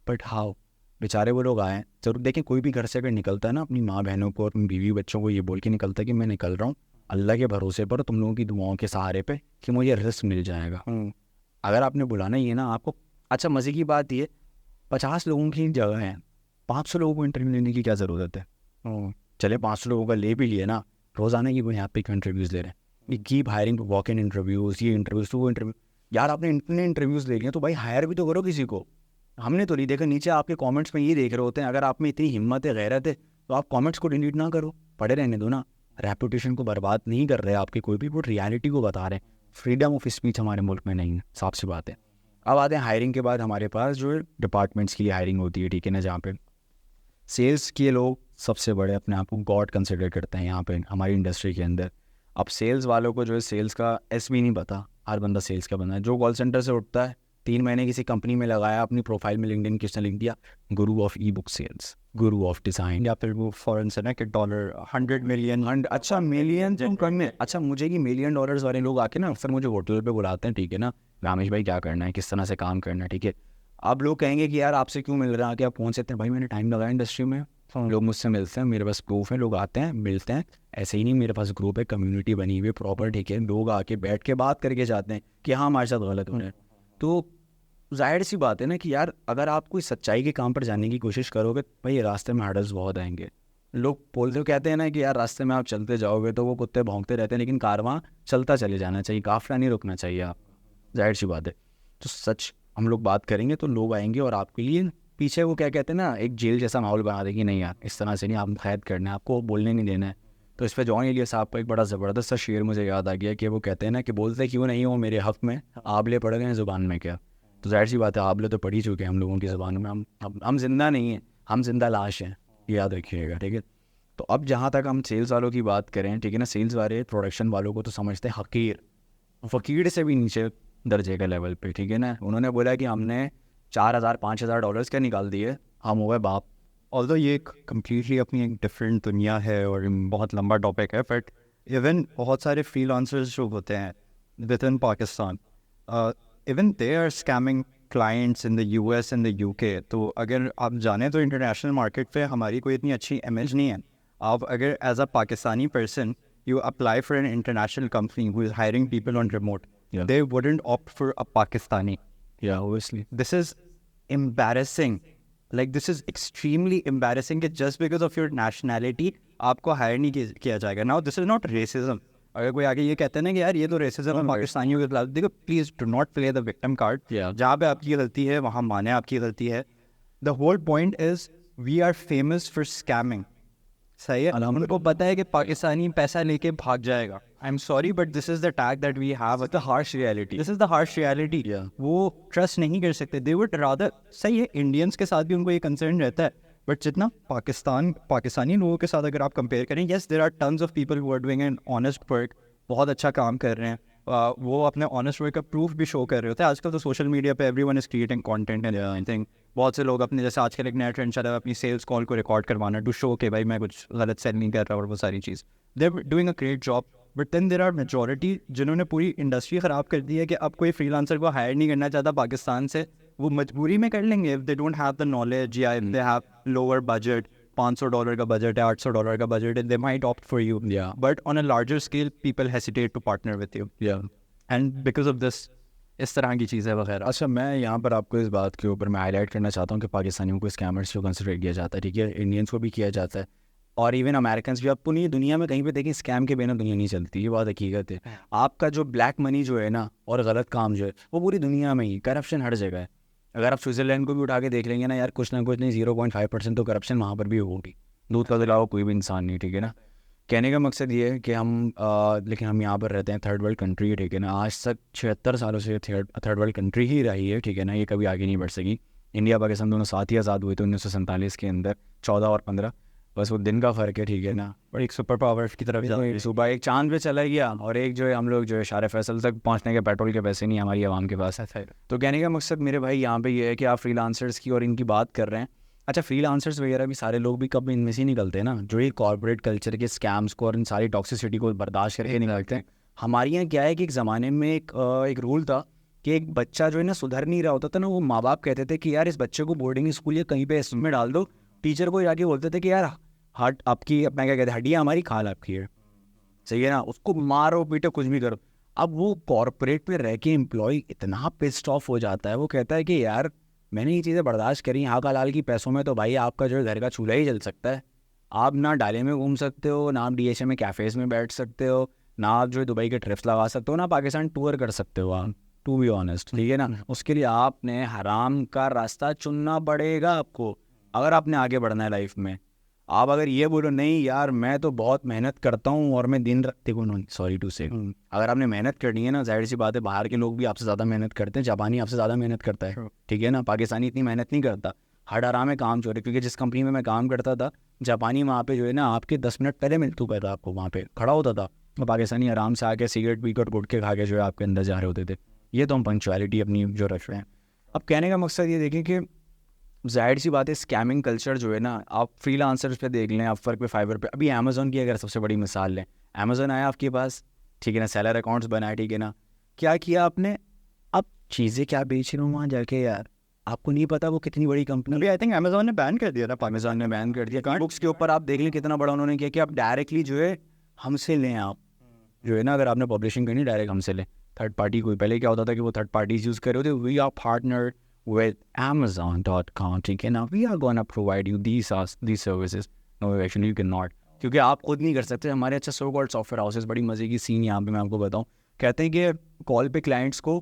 But how? बेचारे वो लोग आए। जरूर देखें, कोई भी घर से अगर निकलता है ना, अपनी माँ बहनों को, अपनी बीवी बच्चों को ये बोल के निकलता है कि मैं निकल रहा हूँ अल्लाह के भरोसे पर, तुम लोगों की दुआओं के सहारे पे कि मुझे रिस्क मिल जाएगा। अगर आपने बुलाना ही है ना आपको, अच्छा मज़े की बात ये, 50 लोगों की जगह है, 500 लोगों को इंटरव्यू लेने की क्या ज़रूरत है? चले 500 लोगों का ले भी लिए ना, रोज़ाना की वो यहाँ पे इंटरव्यूज़ ले रहे हैं, keep hiring, walk in interviews, ये इंटरव्यूज़ तो वो इंटरव्यू। यार आपने इतने इंटरव्यूज़ ले लिए तो भाई हायर भी तो करो किसी को। हमने तो नहीं देखा, नीचे आपके कमेंट्स में ये देख रहे होते हैं। अगर आप में इतनी हिम्मत है, गैरत है, तो आप कमेंट्स को डिलीट ना करो, पढ़े रहने दो ना। रेपुटेशन को बर्बाद नहीं कर रहे आपके कोई भी, वो रियलिटी को बता रहे हैं। फ्रीडम ऑफ स्पीच हमारे मुल्क में नहीं है, साफ सी बात है। अब आते हैं हायरिंग के बाद, हमारे पास जो है डिपार्टमेंट्स की हायरिंग होती है, ठीक है ना, जहाँ पे सेल्स के लोग सबसे बड़े अपने आप को गॉड कंसिडर करते हैं यहाँ पे हमारी इंडस्ट्री के अंदर। अब सेल्स वालों को जो है सेल्स का एस भी नहीं पता, हर बंदा सेल्स का बंदा है। जो कॉल सेंटर से उठता है, 3 महीने किसी कंपनी में लगाया, अपनी प्रोफाइल में लिंक्डइन किसने लिख दिया, गुरु of E book sales, Guru of design, या फिर वो फॉरेन से ना कि डॉलर 100 मिलियन। अच्छा मिलियन तुम करने, अच्छा मुझे कि मिलियन डॉलर्स वाले लोग आके ना अक्सर मुझे होटल पे बुलाते हैं, ठीक है ना, रामेश भाई क्या करना है, किस तरह से काम करना है, ठीक है। अब लोग कहेंगे कि यार आपसे क्यों मिल रहा है, कि आप पहुँच सकते हैं, भाई मैंने टाइम लगाया इंडस्ट्री में, लोग मुझसे मिलते हैं, मेरे पास प्रूफ है, लोग आते हैं मिलते हैं। ऐसे ही नहीं, मेरे पास ग्रुप है, कम्युनिटी बनी हुई है प्रॉपर, ठीक है, लोग आके बैठ के बात करके जाते हैं कि हाँ हमारे साथ गलत हो रहा है। तो जाहिर सी बात है ना कि यार अगर आप कोई सच्चाई के काम पर जाने की कोशिश करोगे, भाई रास्ते में हर्डल्स बहुत आएंगे। लोग बोलते कहते हैं ना कि यार रास्ते में आप चलते जाओगे तो वो कुत्ते भौंकते रहते हैं, लेकिन कारवां चलता चले जाना चाहिए, काफिला नहीं रुकना चाहिए आप, जाहिर सी बात है। तो सच हम लोग बात करेंगे तो लोग आएंगे और आपके लिए पीछे वो क्या कहते हैं ना, एक जेल जैसा माहौल बना देगी, नहीं यार इस तरह से नहीं, आप कैद करना है, आपको बोलने नहीं देना है। तो इस पर जॉन एलियस साहब का एक बड़ा ज़बरदस्त सा शेर मुझे याद आ गया कि वो कहते हैं ना कि बोलते क्यों नहीं हो मेरे हक़ में, आबले पड़ गए हैं ज़ुबान में क्या। तो जाहिर सी बात है, आबले तो पढ़ ही चुके हैं हम लोगों की ज़ुबान में, हम जिंदा नहीं हैं, हम जिंदा लाश हैं, ये याद रखिएगा, ठीक है। तो अब जहाँ तक हम सेल्स वालों की बात करें, ठीक है ना, सेल्स वाले प्रोडक्शन वालों को तो समझते हैं हकीर, फ़कीर से भी नीचे दर्जे के लेवल पे, ठीक है ना। उन्होंने बोला कि हमने 4,000-5,000 डॉलर्स क्या निकाल दिए, हम हो गए बाप। ऑल्दो ये कम्प्लीटली अपनी एक डिफरेंट दुनिया है और बहुत लंबा टॉपिक है, बट इवन बहुत सारे फ्रीलांसर्स जो होते हैं within Pakistan, even they are scamming clients in the US in the UK। तो अगर आप जाने तो इंटरनेशनल मार्केट पे हमारी कोई इतनी अच्छी इमेज नहीं है। आप अगर as a Pakistani person you apply for an international company who is hiring people on remote, they wouldn't opt for a Pakistani. Yeah, obviously. This is embarrassing. Like this is extremely embarrassing that just because of your nationality आपको higher नहीं किया जाएगा। Now this is not racism. अगर कोई आगे ये कहते हैं ना कि यार ये तो रेसिज्म है पाकिस्तानियों के खिलाफ, देखो please do not play the victim card. जहाँ पे आपकी गलती है वहाँ माने आपकी गलती है। The whole point is we are famous for scamming. सही है, उनको पता है कि पाकिस्तानी पैसा लेके भाग जाएगा। I am sorry but this is the tag that we have, the harsh reality, this is the harsh reality. वो ट्रस्ट नहीं कर सकते, दे वुड रादर, सही है इंडियंस के साथ भी उनको ये कंसर्न रहता है, बट जितना पाकिस्तानी लोगों के साथ अगर आप कंपेयर करें, yes there are tons of people who are doing an honest work, बहुत अच्छा काम कर रहे हैं, वो अपने ऑनेस्ट वर्क का प्रूफ भी शो कर रहे होते हैं। आजकल तो सोशल मीडिया पे everyone is creating content and I think बहुत से लोग अपने, जैसे आजकल एक नया ट्रेंड चला है अपनी सेल्स कॉल को रिकॉर्ड करवाना टू शो कि भाई मैं कुछ गलत सेल नहीं कर रहा और वो सारी चीज़, they are doing a great job. But then there are majority जिन्होंने पूरी इंडस्ट्री ख़राब कर दी है कि अब कोई फ्रीलांसर को हायर नहीं करना चाहता पाकिस्तान से, वो मजबूरी में कर लेंगे if they don't have the knowledge या if they have lower budget, $500 का बजट है, $800 का बजट है, they might opt for you. But on a larger scale people hesitate to partner with you, and because of this इस तरह की चीज़ें वगैरह। अच्छा मैं यहाँ पर आपको इस बात के ऊपर मैं हाईलाइट करना चाहता हूँ कि पाकिस्तानियों को स्कैमर्स को कंसिडर किया जाता है, ठीक है, इंडियंस को भी किया जाता है, और इवन अमेरिकन भी। आप पूरी दुनिया में कहीं पे देखें स्कैम के बिना दुनिया नहीं चलती, ये बात हकीकत है। आपका जो ब्लैक मनी जो है ना और गलत काम जो है वो पूरी दुनिया में ही, करप्शन हर जगह है। अगर आप स्विट्ज़रलैंड को भी उठा के देख लेंगे ना यार, कुछ ना कुछ नहीं 0.5% तो करप्शन वहाँ पर भी होगी, दूध का अलावा कोई भी इंसान नहीं, ठीक है ना। कहने का मकसद ये है कि लेकिन हम यहाँ पर रहते हैं, थर्ड वर्ल्ड कंट्री है, ठीक है ना, आज तक 76 सालों से थर्ड वर्ल्ड कंट्री ही रही है, ठीक है ना, ये कभी आगे नहीं बढ़ सकी। इंडिया पाकिस्तान दोनों साथ ही आज़ाद हुए थे 1947 के अंदर, 14 और 15, बस वो दिन का फ़र्क है, ठीक है ना। और एक सुपर पावर की तरफ सुबह एक चांद पे चला गया और एक जो है हम लोग जो है शार फैसल तक पहुँचने के पेट्रोल के पैसे नहीं हमारी आवाम के पास है। तो कहने का मकसद मेरे भाई यहाँ पे ये है कि आप फ्रीलांसर्स की और इनकी बात कर रहे हैं। अच्छा फ्रीलांसर्स वगैरह भी सारे लोग भी कब इनमें से निकलते हैं ना, जो ये कॉर्पोरेट कल्चर के स्कैम्स को और इन सारी टॉक्सिसिटी को बर्दाश्त करके निकलते हैं। हमारे यहाँ क्या है कि एक ज़माने में एक रूल था कि एक बच्चा जो है ना सुधर नहीं रहा होता था ना, वो माँ बाप कहते थे कि यार इस बच्चे को बोर्डिंग स्कूल या कहीं पे इसमें डाल दो। टीचर को जाके बोलते थे कि यार हार्ट आपकी, अपना क्या कहते हैं, हड्डियाँ हमारी, खाल आपकी है, सही है ना, उसको मारो पीटो कुछ भी करो। अब वो कॉर्पोरेट पे रह के एम्प्लॉय इतना पिस्ड ऑफ हो जाता है, वो कहता है कि यार मैंने ये चीज़ें बर्दाश्त करी, यहाँ का लाल की पैसों में तो भाई आपका जो है घर का चूल्हा ही जल सकता है। आप ना डाले में घूम सकते हो, ना आप डीएचए में कैफ़ेज़ में बैठ सकते हो, ना आप जो है दुबई के ट्रिप्स लगा सकते हो, ना पाकिस्तान टूर कर सकते हो आप, टू बी ऑनेस्ट, ठीक है ना। उसके लिए आपने हराम का रास्ता चुनना पड़ेगा आपको, अगर आपने आगे बढ़ना है लाइफ में। आप अगर ये बोलो नहीं यार मैं तो बहुत मेहनत करता हूँ और मैं दिन रात, देखो नो सॉरी टू से, अगर आपने मेहनत करनी है ना, जाहिर सी बात है बाहर के लोग भी आपसे ज़्यादा मेहनत करते हैं, जापानी आपसे ज़्यादा मेहनत करता है, ठीक है ना, पाकिस्तानी इतनी मेहनत नहीं करता, हर आराम में काम चोरे। क्योंकि जिस कंपनी में मैं काम करता था, जापानी वहाँ पे जो है ना आपके 10 मिनट पहले मिलता था, आपको वहाँ पे खड़ा होता था, और पाकिस्तानी आराम से आके सिगरेट पी कर गुटके खा के जो है आपके अंदर जा रहे होते थे। ये तो हम पंक्चुअलिटी अपनी जो रख रहे हैं। अब कहने का मकसद ये देखें कि जाहिर सी बात है स्कैमिंग कल्चर जो है ना, आप फ्रीलांसर्स पे देख लें, अपवर्क पे, फाइवर पे, अभी अमेज़ॉन की अगर सबसे बड़ी मिसाल लें, अमेज़ॉन आया आपके पास, ठीक है ना, सेलर अकाउंट्स बनाए, ठीक है ना, क्या किया आपने, अब चीज़ें क्या बेच रहे हो वहाँ जाके यार, आपको नहीं पता वो कितनी बड़ी कंपनी। अभी आई थिंक अमेजोन ने बैन कर दिया था अमेज़ॉन ने बैन कर दिया। बुक्स के ऊपर आप देख लें कितना बड़ा उन्होंने किया कि आप डायरेक्टली जो है हमसे लें, आप जो है ना अगर आपने पब्लिशिंग करनी डायरेक्ट हमसे लें, थर्ड पार्टी कोई, पहले क्या होता था कि वो थर्ड पार्टीज यूज़ कर रहे होते, we are partner with Amazon.com, ठीक है ना, we are gonna provide you these services, no actually you cannot, क्योंकि आप खुद नहीं कर सकते। हमारे अच्छा सो कॉल्ड सॉफ्टवेयर हाउसेस, बड़ी मज़े की सीन यहाँ पे मैं आपको बताऊँ, कहते हैं कि कॉल पे क्लाइंट्स को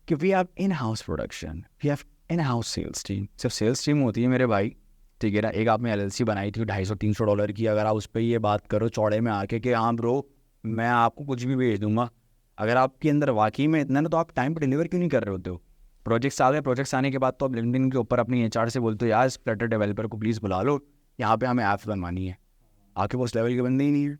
कि we have in house production, we have in house sales team, सिर्फ सेल्स टीम होती है मेरे भाई, ठीक है ना। एक आपने LLC बनाई थी $250-300 की, अगर आप उस पर ये बात करो चौड़े में आके कि हाँ ब्रो मैं आपको कुछ भी भेज दूंगा, अगर आपके अंदर वाकई में इतना ना, तो आप टाइम पर डिलीवर क्यों नहीं कर रहे होते हो। प्रोजेक्ट्स आ गए, प्रोजेक्ट्स आने के बाद तो आप लिंक्डइन के ऊपर अपनी HR से बोलते हो यार इस फ्लटर डेवलपर को प्लीज़ बुला लो, यहाँ पे हमें ऐप्स बनवानी है, आपके पास लेवल के बंदे ही नहीं है।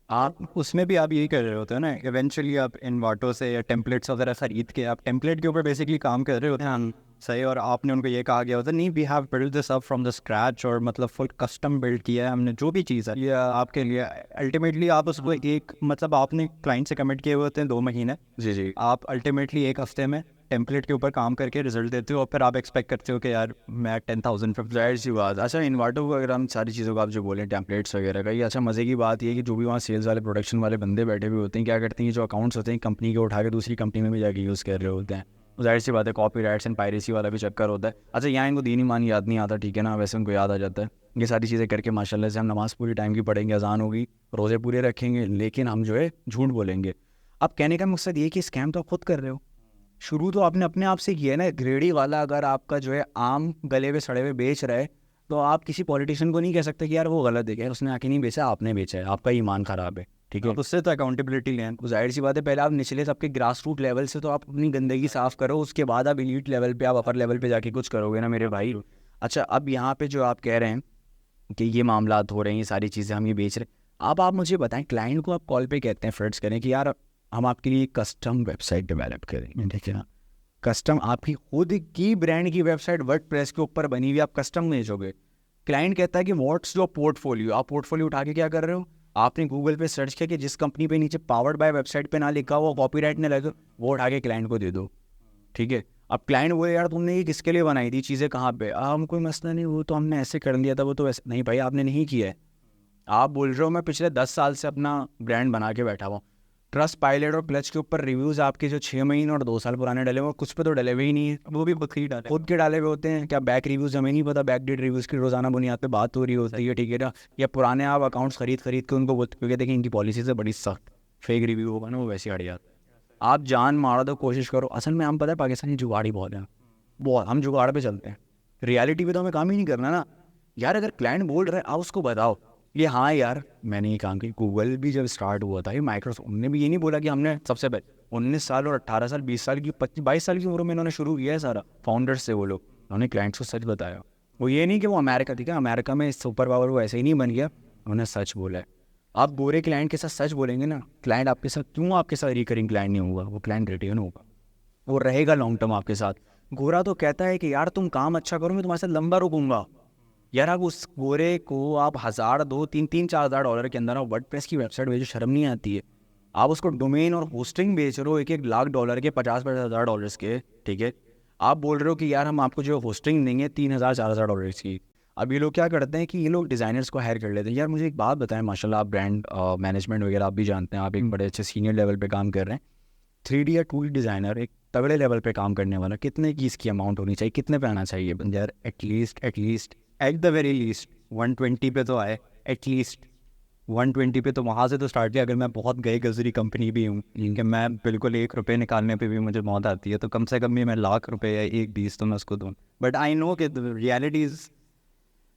आप उसमें भी आप यही कर रहे होते हो ना, इवेंचुअली आप इन्वाटो से या टेम्पलेट्स वगैरह खरीद के आप टेम्पलेट के ऊपर बेसिकली काम कर रहे होते हैं, सही, और आपने उनको ये कहा गया होता है नहीं we have build this up from the scratch, और मतलब फुल कस्टम बिल्ड किया है हमने जो भी चीज़ है ये आपके लिए। अल्टीमेटली आप उसको एक मतलब आपने क्लाइंट से कमिट किए हुए होते हैं 2 महीने, जी जी, आप अल्टीमेटली 1 हफ्ते में टेम्पलेट के ऊपर काम करके रिजल्ट देते हो, और फिर आप एक्सपेक्ट करते हो कि यार मैं 10,000 पे। जाहिर सी बात। अच्छा इन्वाटो को अगर हम सारी चीज़ों को आप जो बोलें टेम्पलेट्स वगैरह का, ये अच्छा मज़े की बात ये है कि जो भी वहाँ सेल्स वाले प्रोडक्शन वाले बंदे बैठे हुए होते हैं, क्या करते हैं, जो अकाउंट्स होते हैं कंपनी के उठा के दूसरी कंपनी में भी जाके यूज़ कर रहे होते हैं। जाहिर सी बात है कॉपी राइट्स एंड पायरेसी वाला भी चक्कर होता है। अच्छा यहाँ इनको दीन ईमान याद नहीं आता, ठीक है ना, वैसे उनको याद आ जाता है। ये सारी चीज़ें करके माशाल्लाह से हम नमाज़ पूरी टाइम की पढ़ेंगे, अजान होगी, रोज़े पूरे रखेंगे, लेकिन हम जो है झूठ बोलेंगे। अब कहने का मकसद ये कि स्कैम तो आप खुद कर रहे हो, शुरू तो आपने अपने आप से किया है ना। ग्रेडी वाला अगर आपका जो है आम गले हुए सड़े हुए बेच रहा है, तो आप किसी पॉलिटिशियन को नहीं कह सकते कि यार वो गलत है, उसने आके नहीं बेचा, आपने बेचा है, आपका ईमान ख़राब है, ठीक है। आप उससे तो अकाउंटेबिलिटी लें। तो जाहिर सी बात है पहले आप निचले सबके ग्रास रूट लेवल से तो आप अपनी गंदगी साफ़ करो, उसके बाद आप एलीट लेवल पे, आप अपर लेवल पे जाके कुछ करोगे ना मेरे भाई। अच्छा अब यहाँ पे जो आप कह रहे हैं कि ये मामलात हो रहे हैं, ये सारी चीज़ें हम ये बेच रहे हैं, अब आप मुझे बताएं, क्लाइंट को आप कॉल पे कहते हैं, फ्रेंड्स करें कि यार हम आपके लिए कस्टम वेबसाइट डेवलप करेंगे, ठीक है ना, कस्टम आपकी खुद की ब्रांड की वेबसाइट वर्डप्रेस के ऊपर बनी हुई, आप कस्टम भेजोगे। क्लाइंट कहता है कि व्हाट्स योर पोर्टफोलियो, आप पोर्टफोलियो उठा के क्या कर रहे हो, आपने गूगल पे सर्च किया कि जिस कंपनी पे नीचे पावर्ड बाय वेबसाइट पे ना लिखा हुआ, कॉपीराइट ना लगे, वो उठा के क्लाइंट को दे दो, ठीक है। अब क्लाइंट बोले यार तुमने ये किसके लिए बनाई थी, चीज़ें कहाँ पे, हम कोई मसला नहीं, वो तो हमने ऐसे कर लिया था, वो तो ऐसे नहीं भाई आपने नहीं किया है। आप बोल रहे हो मैं पिछले 10 साल से अपना ब्रांड बना के बैठा हुआ हूँ, ट्रस्ट पायलट और क्लच के ऊपर रिव्यूज़ आपके जो 6 महीने और 2 साल पुराने डाले हुए, कुछ पे तो डले हुए ही नहीं है, वो भी बकरी डाले खुद के डाले हुए होते हैं। क्या बैक रिव्यूज़ हमें नहीं पता, बैक डेट रिव्यूज़ की रोज़ाना बुनियाद पे बात हो रही होती है, ठीक है ना, या पुराने आप अकाउंट्स खरीद के उनको बोलते, क्योंकि देखिए इनकी पॉलिसी से बड़ी सख्त, फेक रिव्यू होगा ना वो वैसे हट जाता है। आप जान मारो तो कोशिश करो, असल में हम पता है पाकिस्तानी जुगाड़ी बहुत है, बहुत हम जुगाड़ पे चलते हैं, रियलिटी पे तो हमें काम ही नहीं करना ना यार। अगर क्लाइंट बोल रहा है आप उसको बताओ ये, हाँ यार मैंने ये काम किया। गूगल भी जब स्टार्ट हुआ था, ये माइक्रोसॉफ्ट, उन्होंने भी ये नहीं बोला कि हमने सबसे पहले 19 साल और 18 साल 20 साल की 22 साल की उम्र में इन्होंने शुरू किया है सारा, फाउंडर्स से वो लोग, उन्होंने क्लाइंट्स को सच बताया। वो ये नहीं कि वो अमेरिका, ठीक है, अमेरिका में सुपर पावर वो ऐसे ही नहीं बन गया, उन्होंने सच बोला है। आप गोरे क्लाइंट के साथ सच बोलेंगे ना, क्लाइंट आपके साथ क्यों, आपके साथ रिकरिंग क्लाइंट नहीं होगा, वो क्लाइंट रिटेन होगा, वो रहेगा लॉन्ग टर्म आपके साथ। गोरा तो कहता है कि यार तुम काम अच्छा करो, मैं तुम्हारे साथ लंबा रुकूंगा। यार आप उस गोरे को आप $1,000 $2 3 3 4 हज़ार के अंदर आप वर्डप्रेस की वेबसाइट भेजो, शर्म नहीं आती है। आप उसको डोमेन और होस्टिंग बेच रहे हो $1-1 लाख के, $50,000 के, ठीक है। आप बोल रहे हो कि यार हम आपको जो होस्टिंग देंगे $3,000-4,000 की। अब ये लोग क्या करते हैं कि ये लोग डिज़ाइनर्स को हायर कर लेते हैं। यार मुझे एक बात बताएं, माशाल्लाह आप ब्रांड मैनेजमेंट वगैरह आप भी जानते हैं, आप एक बड़े अच्छे सीनियर लेवल पे काम कर रहे हैं। 3D या 2D डिज़ाइनर एक तगड़े लेवल पे काम करने वाला कितने की इसकी अमाउंट होनी चाहिए, कितने पे आना चाहिए? यार at least at the very least 120 पे तो आए, एटलीस्ट 120 पे तो वहाँ से तो स्टार्ट किया। अगर मैं बहुत गई गजरी कंपनी भी हूँ कि मैं बिल्कुल ₹1 निकालने पे भी मुझे मौत आती है, तो कम से कम भी मैं ₹1,00,000 या 1-20 तो मैं उसको दूँ। बट आई नो कि रियलिटी इज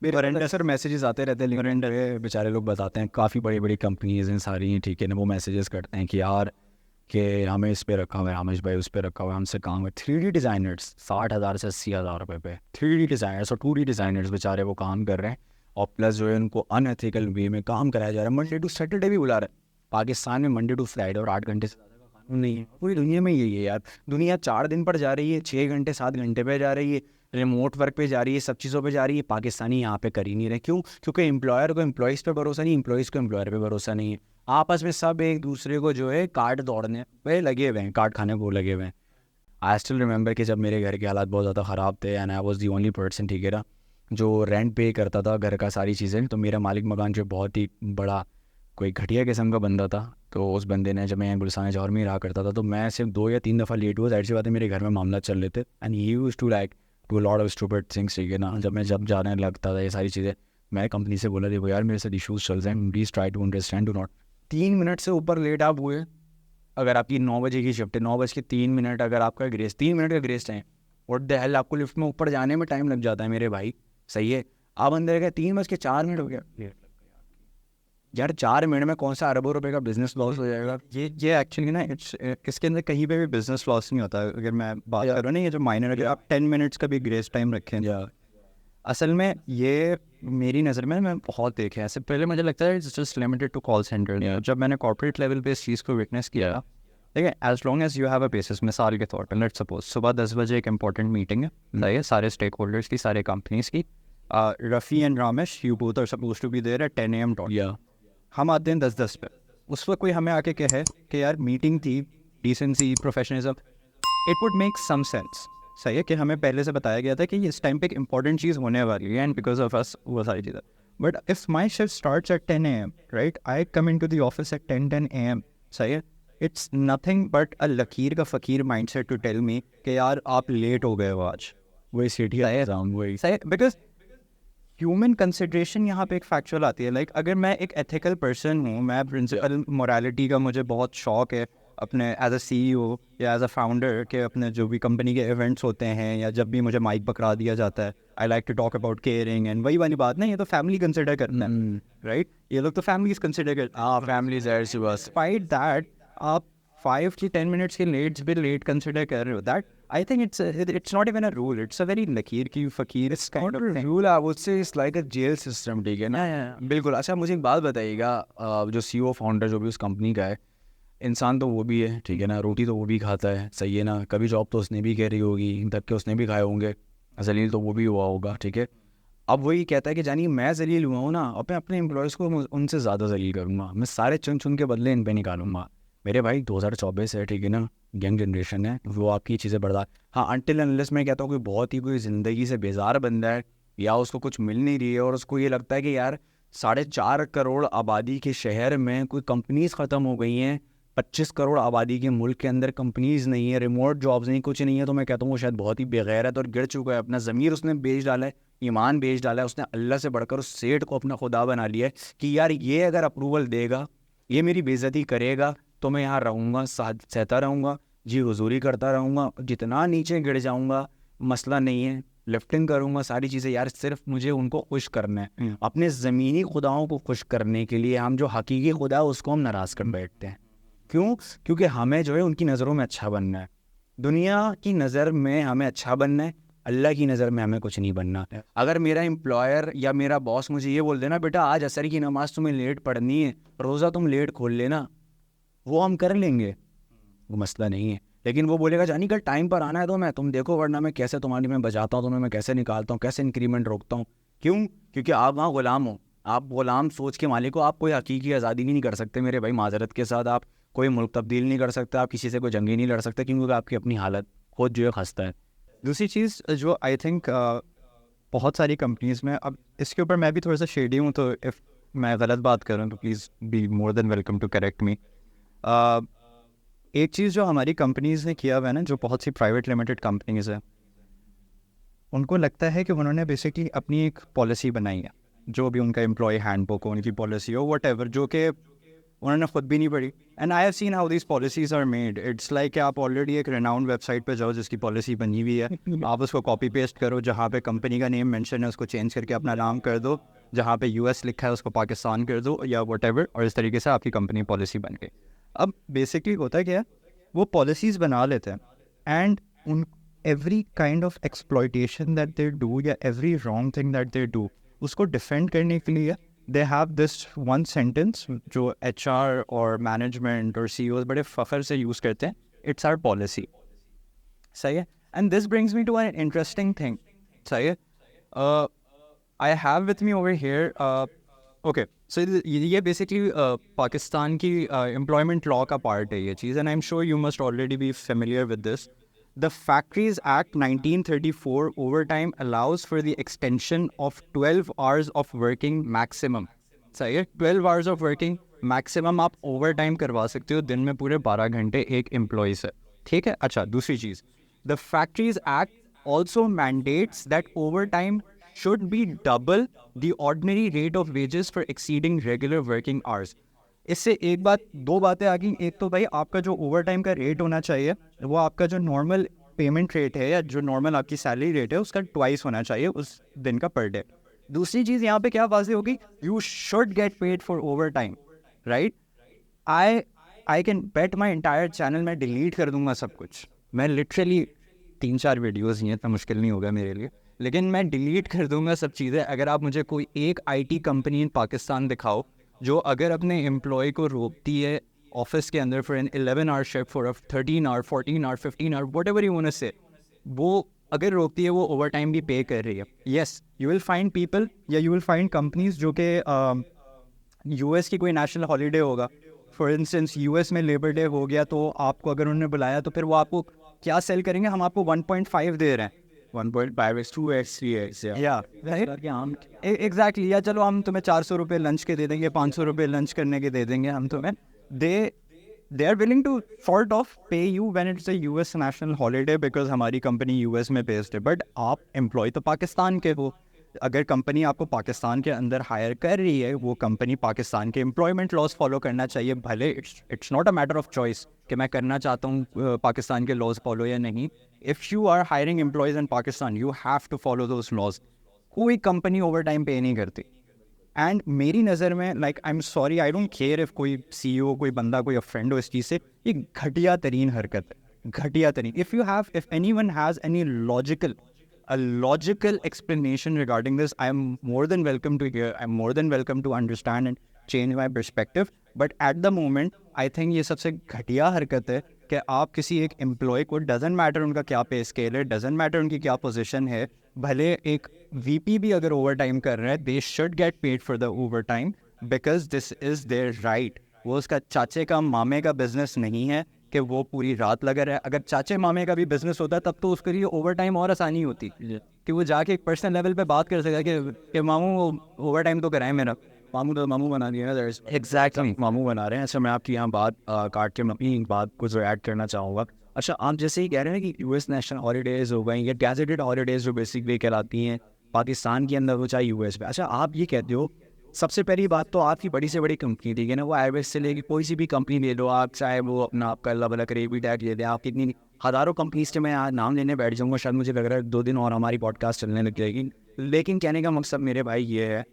सर मैसेजेस आते रहते हैं, लिंक्डइन बेचारे लोग बताते हैं, काफ़ी बड़ी बड़ी कंपनीज हैं सारी हैं, ठीक है ना, वो मैसेजेस करते हैं कि यार कि हमें इस पे रखा हुआ है, हामिश भाई उस पे रखा हुआ है, हमसे काम है। 3D डिज़ाइनर्स 60,000 से 80,000 रुपये पे 3D डिज़ाइनर्स और 2D डिज़ाइनर्स बेचारे वो काम कर रहे हैं, और प्लस जो है उनको अनएथिकल वे में काम कराया जा रहा है। मंडे टू सैटरडे भी बुला रहे हैं पाकिस्तान में, मंडे टू फ्राइडे, और 8 घंटे से ज़्यादा का कानून नहीं है। पूरी दुनिया में यही है यार, दुनिया 4 दिन पर जा रही है, 6 घंटे 7 घंटे पे जा रही है, रिमोट वर्क पे जा रही है, सब चीज़ों पे जा रही है। पाकिस्तानी यहाँ पे कर ही नहीं रहे। क्यों? क्योंकि एम्प्लॉयर को एम्प्लॉइज़ पे भरोसा नहीं, एम्प्लॉइज़ को एम्प्लॉयर पे भरोसा नहीं है। आपस में सब एक दूसरे को जो है काट दौड़ने पे लगे हुए हैं, काट खाने को लगे हुए हैं। आई स्टिल रिमेंबर कि जब मेरे घर के हालात बहुत ज़्यादा ख़राब थे and I was the only person, ठीक है ना, जो रेंट पे करता था घर का सारी चीज़ें, तो मेरा मालिक मकान जो बहुत ही बड़ा कोई घटिया किस्म का बंदा था, तो उस बंदे ने, जब मैं गुलसान जौहर में रहा करता था, तो मैं सिर्फ 2 या 3 दफ़ा लेट हुआ, ज़ाहिर सी बात है मेरे घर में मामला चल रहे थे, and he used to like to lot of stupid things, ठीक है ना। जब जाने लगता था ये सारी चीज़ें, मैं कंपनी से बोला, देखो यार मेरे साथ इशूज़ चल रहे हैं, please try to understand, do not. 3 minute से ऊपर लेट आप हुए, अगर आपकी 9 बजे की शिफ्ट है, 9:03 अगर आपका ग्रेस, 3 मिनट का grace time, what the hell, आपको लिफ्ट में ऊपर जाने में टाइम लग जाता है मेरे भाई, सही है। आप अंदर गए 3:04 हो गया, यार 4 मिनट में कौन सा अरबों रुपए का बिजनेस लॉस हो जाएगा? ये एक्चुअली ना इसके अंदर कहीं पे भी बिजनेस लॉस नहीं होता। अगर मैं बात करूँ ना, ये जो माइनर, अगर आप 10 मिनट्स का भी ग्रेस टाइम रखें, असल में ये मेरी नज़र में मैं बहुत देखे ऐसे। पहले मुझे लगता है it's just limited to call centre. जब मैंने कॉर्पोरेट लेवल पे इस चीज़ को विटनेस किया, ठीक है, as long as you have a basis, मिसाल के तौर पर लेट्स सपोज सुबह 10 बजे एक इंपॉर्टेंट मीटिंग है, सही है, सारे स्टेक होल्डर्स की, सारे कंपनीज की, Rafi and Ramesh, you both are suppose to be there at 10 AM dot. हम आते हैं 10:10 पे। उस वक्त कोई हमें आके कहे कि यार मीटिंग थी, decency, professionalism, it would make some sense, सही है, कि हमें पहले से बताया गया था कि इस टाइम पे एक इंपॉर्टेंट चीज़ होने वाली है, एंड बिकॉज ऑफ अस वो सारी चीज़ें। But if my shift starts at 10 AM, right, I come in to the office at 10 AM, सही है, इट्स नथिंग बट अ लकीर का फ़कीर mind set to tell me कि यार आप लेट हो गए हो आज। वही सिटी वही सही है, बिकॉज ह्यूमन कंसिड्रेशन यहाँ पे एक फैक्चुअल आती है। लाइक अगर मैं एक एथिकल पर्सन हूँ, मैं प्रिंसिपल मोरालिटी का मुझे बहुत शौक है, अपने एज अ CEO या एज अ फाउंडर के, अपने जो भी कंपनी के इवेंट्स होते हैं या जब भी मुझे माइक पकड़ा दिया जाता है, I like to talk about caring, and वही वाली बात ना, ये तो फैमिली कंसिडर करते हैं, राइट, ये लोग तो फैमिलीज कंसिडर करते हैं। फैमिलीज है ऐसी बस। डिस्पाइट दैट आप 5 to 10 मिनट्स के लेट कंसिडर कर रहे हो, that I think it's not even a rule. It's a very लकीर की फ़कीर kind of thing. रूल है, उससे it's like a jail system, ठीक है ना। बिल्कुल। अच्छा मुझे एक बात बताइएगा, जो CEO फाउंडर जो भी उस कंपनी का है, इंसान तो वो भी है, ठीक है ना, रोटी तो वो भी खाता है, सही है ना, कभी जॉब तो उसने भी करी होगी, धक्के उसने भी खाए होंगे, जलील तो वो भी हुआ होगा, ठीक है। अब वही कहता है कि जानिए मैं जलील हुआ हूँ ना, अब मैं अपने एम्प्लॉयज़ को उनसे ज़्यादा जलील करूँगा, मैं सारे चुन चुन के बदले इन पे निकालूंगा। मेरे भाई 2024 है, ठीक है ना, यंग जनरेशन है, वो आपकी चीज़ें बर्दाश्त, हाँ, अनटिल अनलेस मैं कहता हूँ कि बहुत ही कोई ज़िंदगी से बेजार बंदा है, या उसको कुछ मिल नहीं रही है, और उसको ये लगता है कि यार 4.5 करोड़ आबादी के शहर में कोई कंपनीज ख़त्म हो गई हैं, 25 करोड़ आबादी के मुल्क के अंदर कंपनीज नहीं है, रिमोट जॉब्स नहीं, कुछ नहीं है, तो मैं कहता हूँ वो शायद बहुत ही बेगैरत और गिर चुका है। अपना ज़मीर उसने बेच डाला है, ईमान बेच डाला है, उसने अल्लाह से बढ़कर उस सेठ को अपना खुदा बना लिया है कि यार ये अगर अप्रूवल देगा, ये मेरी बेइज्जती करेगा, तो मैं यहाँ रहूँगा, सहता रहूँगा, जी हुजूरी करता रहूँगा, जितना नीचे गिर जाऊँगा मसला नहीं है, लिफ्टिंग करूँगा, सारी चीज़ें, यार सिर्फ मुझे उनको खुश करना है। अपने ज़मीनी खुदाओं को खुश करने के लिए हम जो हकीकी खुदा है उसको हम नाराज़ कर बैठते हैं। क्यों? क्योंकि हमें जो है उनकी नज़रों में अच्छा बनना है, दुनिया की नज़र में हमें अच्छा बनना है, अल्लाह की नज़र में हमें कुछ नहीं बनना। अगर मेरा एम्प्लॉयर या मेरा बॉस मुझे ये बोल देना, बेटा आज असर की नमाज़ तुम्हें लेट पढ़नी है, रोज़ा तुम लेट खोल लेना, वो हम कर लेंगे, वो मसला नहीं है। लेकिन वो बोलेगा जानी कल टाइम पर आना है तो तुम देखो, वरना मैं कैसे तुम्हारी मैं बजाता हूँ, तुम्हें मैं कैसे निकालता हूँ, कैसे इंक्रीमेंट रोकता हूँ। क्यों? क्योंकि आप वहाँ ग़ुलाम हो, आप ग़ुलाम सोच के मालिक हो, आप कोई हकीकी आज़ादी नहीं कर सकते मेरे भाई, माजरत के साथ। आप कोई मुल्क तब्दील नहीं कर सकता, आप किसी से कोई जंगी नहीं लड़ सकते, क्योंकि आपकी अपनी हालत खुद जो है खस्ता है। दूसरी चीज़ जो आई थिंक बहुत सारी कंपनीज़ में, अब इसके ऊपर मैं भी थोड़ा सा शेडी हूँ, तो इफ़ मैं गलत बात करूँ तो please be more than welcome to correct me. एक चीज़ जो हमारी कंपनीज़ ने किया हुआ है ना, जो बहुत सी प्राइवेट लिमिटेड कंपनीज़ है, उनको लगता है कि उन्होंने बेसिकली अपनी एक पॉलिसी बनाई है, जो भी उनका एम्प्लॉय हैंडबुक हो, उनकी पॉलिसी हो, वट एवर, जो कि उन्होंने खुद भी नहीं पढ़ी। And I have seen how this policies are made. It's like कि आप ऑलरेडी एक रेनाउंड वेबसाइट पे जाओ जिसकी पॉलिसी बनी हुई है, आप उसको कॉपी पेस्ट करो, जहाँ पे कंपनी का नेम मेंशन है उसको चेंज करके अपना नाम कर दो, जहाँ पे यूएस लिखा है उसको पाकिस्तान कर दो, या वट एवर, और इस तरीके से आपकी कंपनी पॉलिसी बन गई। अब बेसिकली होता क्या है, वो पॉलिसीज़ बना लेते हैं, एंड उन every kind of exploitation that they do, या every wrong thing that they do, उसको डिफेंड करने के लिए they have this one sentence जो HR और मैनेजमेंट और CEOs बड़े फ़ख्र से यूज़ करते हैं, इट्स आवर पॉलिसी। सही है। And this brings me to an interesting thing. सही है। I have with me over here, okay, so ये बेसिकली पाकिस्तान की एम्प्लॉयमेंट लॉ का पार्ट है ये चीज़, and I am sure you must already be familiar with this. The Factories Act 1934 overtime allows for the extension of 12 hours of working maximum. सही है, 12 hours of working maximum आप overtime करवा सकते हो दिन में पूरे 12 घंटे एक एम्प्लॉय से। ठीक है। अच्छा, दूसरी चीज़, The Factories Act also mandates that overtime should be double the ordinary rate of wages for exceeding regular working hours. इससे एक बात, दो बातें आ गई। एक तो भाई आपका जो ओवर टाइम का रेट होना चाहिए वो आपका जो नॉर्मल पेमेंट रेट है या जो नॉर्मल आपकी सैलरी रेट है उसका ट्वाइस होना चाहिए उस दिन का पर डे। दूसरी चीज़ यहाँ पे क्या वाज़ेह होगी, you should get paid for over time, right. I can bet my entire channel में डिलीट कर दूंगा सब कुछ। मैं लिटरली 3-4 वीडियोज़ नहीं है, इतना मुश्किल नहीं होगा मेरे लिए, लेकिन मैं डिलीट कर दूंगा सब चीज़ें अगर आप मुझे कोई एक IT कंपनी इन पाकिस्तान दिखाओ जो अगर अपने एम्प्लॉय को रोकती है ऑफिस के अंदर for an 11 hour shift, for 13 hour, 14 hour, 15 hour, whatever you want to say, वो अगर रोकती है वो ओवर टाइम भी पे कर रही है। Yes, you will find people या यू विल फाइंड कंपनीज जो कि US की कोई नेशनल हॉलीडे होगा, फॉर इंस्टेंस US में लेबर डे हो गया, तो आपको अगर उन्होंने बुलाया तो फिर वो आपको क्या सेल करेंगे, हम आपको 1.5 दे रहे हैं, 1.5x 2x 3x या एग्जैक्टली, या चलो हम तुम्हें 400 रुपये लंच के दे देंगे, 500 रुपये लंच करने के दे देंगे हम तुम्हें। They are willing to sort of pay you when it's a US national holiday because हमारी कंपनी US में बेस्ड है, बट आप एम्प्लॉय तो पाकिस्तान के हो। अगर कंपनी आपको पाकिस्तान के अंदर हायर कर रही है, वो कंपनी पाकिस्तान के एम्प्लॉयमेंट लॉज फॉलो करना चाहिए, भले it's not a matter of choice कि मैं करना चाहता हूँ पाकिस्तान के लॉज फॉलो या नहीं। If you are hiring employees in Pakistan you have to follow those laws. कोई कंपनी ओवर टाइम पे नहीं करती। एंड मेरी नज़र में, like, I am sorry, I don't care if कोई CEO, कोई बंदा, कोई ऑफेंड हो इस चीज़ से, ये घटिया तरीन हरकत है, घटिया तरीन। If anyone has any logical explanation regarding this, I am more than welcome to hear, I'm more than welcome to understand and change my perspective, but at the moment I think ये सबसे घटिया हरकत है कि आप किसी एक employ को, doesn't matter उनका क्या पे स्केल है, doesn't matter उनकी क्या पोजीशन है, भले एक VP भी अगर ओवर टाइम कर रहे हैं, they should get paid for the overtime because this is their right। वो उसका चाचे का, मामे का बिजनेस नहीं है कि वो पूरी रात लगा रहा है। अगर चाचे मामे का भी बिजनेस होता तब तो उसके लिए ओवर टाइम और आसानी होती कि वो जाके एक पर्सनल लेवल पे बात कर सका कि मामू ओवर टाइम तो कराएं मेरा। मामू तो मामू बना दिया ना, एग्जैक्टली मामू बना रहे हैं। अच्छा, मैं आपकी यहाँ बात काट के अपनी बात को जो ऐड करना चाहूँगा। अच्छा, आप जैसे ही कह रहे हैं कि US नेशनल हॉलीडेज़ हो गई या गैजेटेड हॉलीडेज़ जो बेसिकली कहलाती हैं पाकिस्तान के अंदर हो चाहे US में। अच्छा, आप ये कहते हो, सबसे पहली बात तो आपकी बड़ी से बड़ी कंपनी, ठीक है ना, वो एयरवेज से लेके कोई सी भी कंपनी ले लो आप, चाहे वो अपना आपका अल्लाह भला करे भी टैग ले दें, आप कितनी हज़ारों कंपनीज के मैं आज नाम लेने बैठ जाऊँगा, शायद मुझे लग रहा है 2 दिन और हमारी पॉडकास्ट चलने लग जाएगी। लेकिन कहने का मकसद मेरे भाई ये है,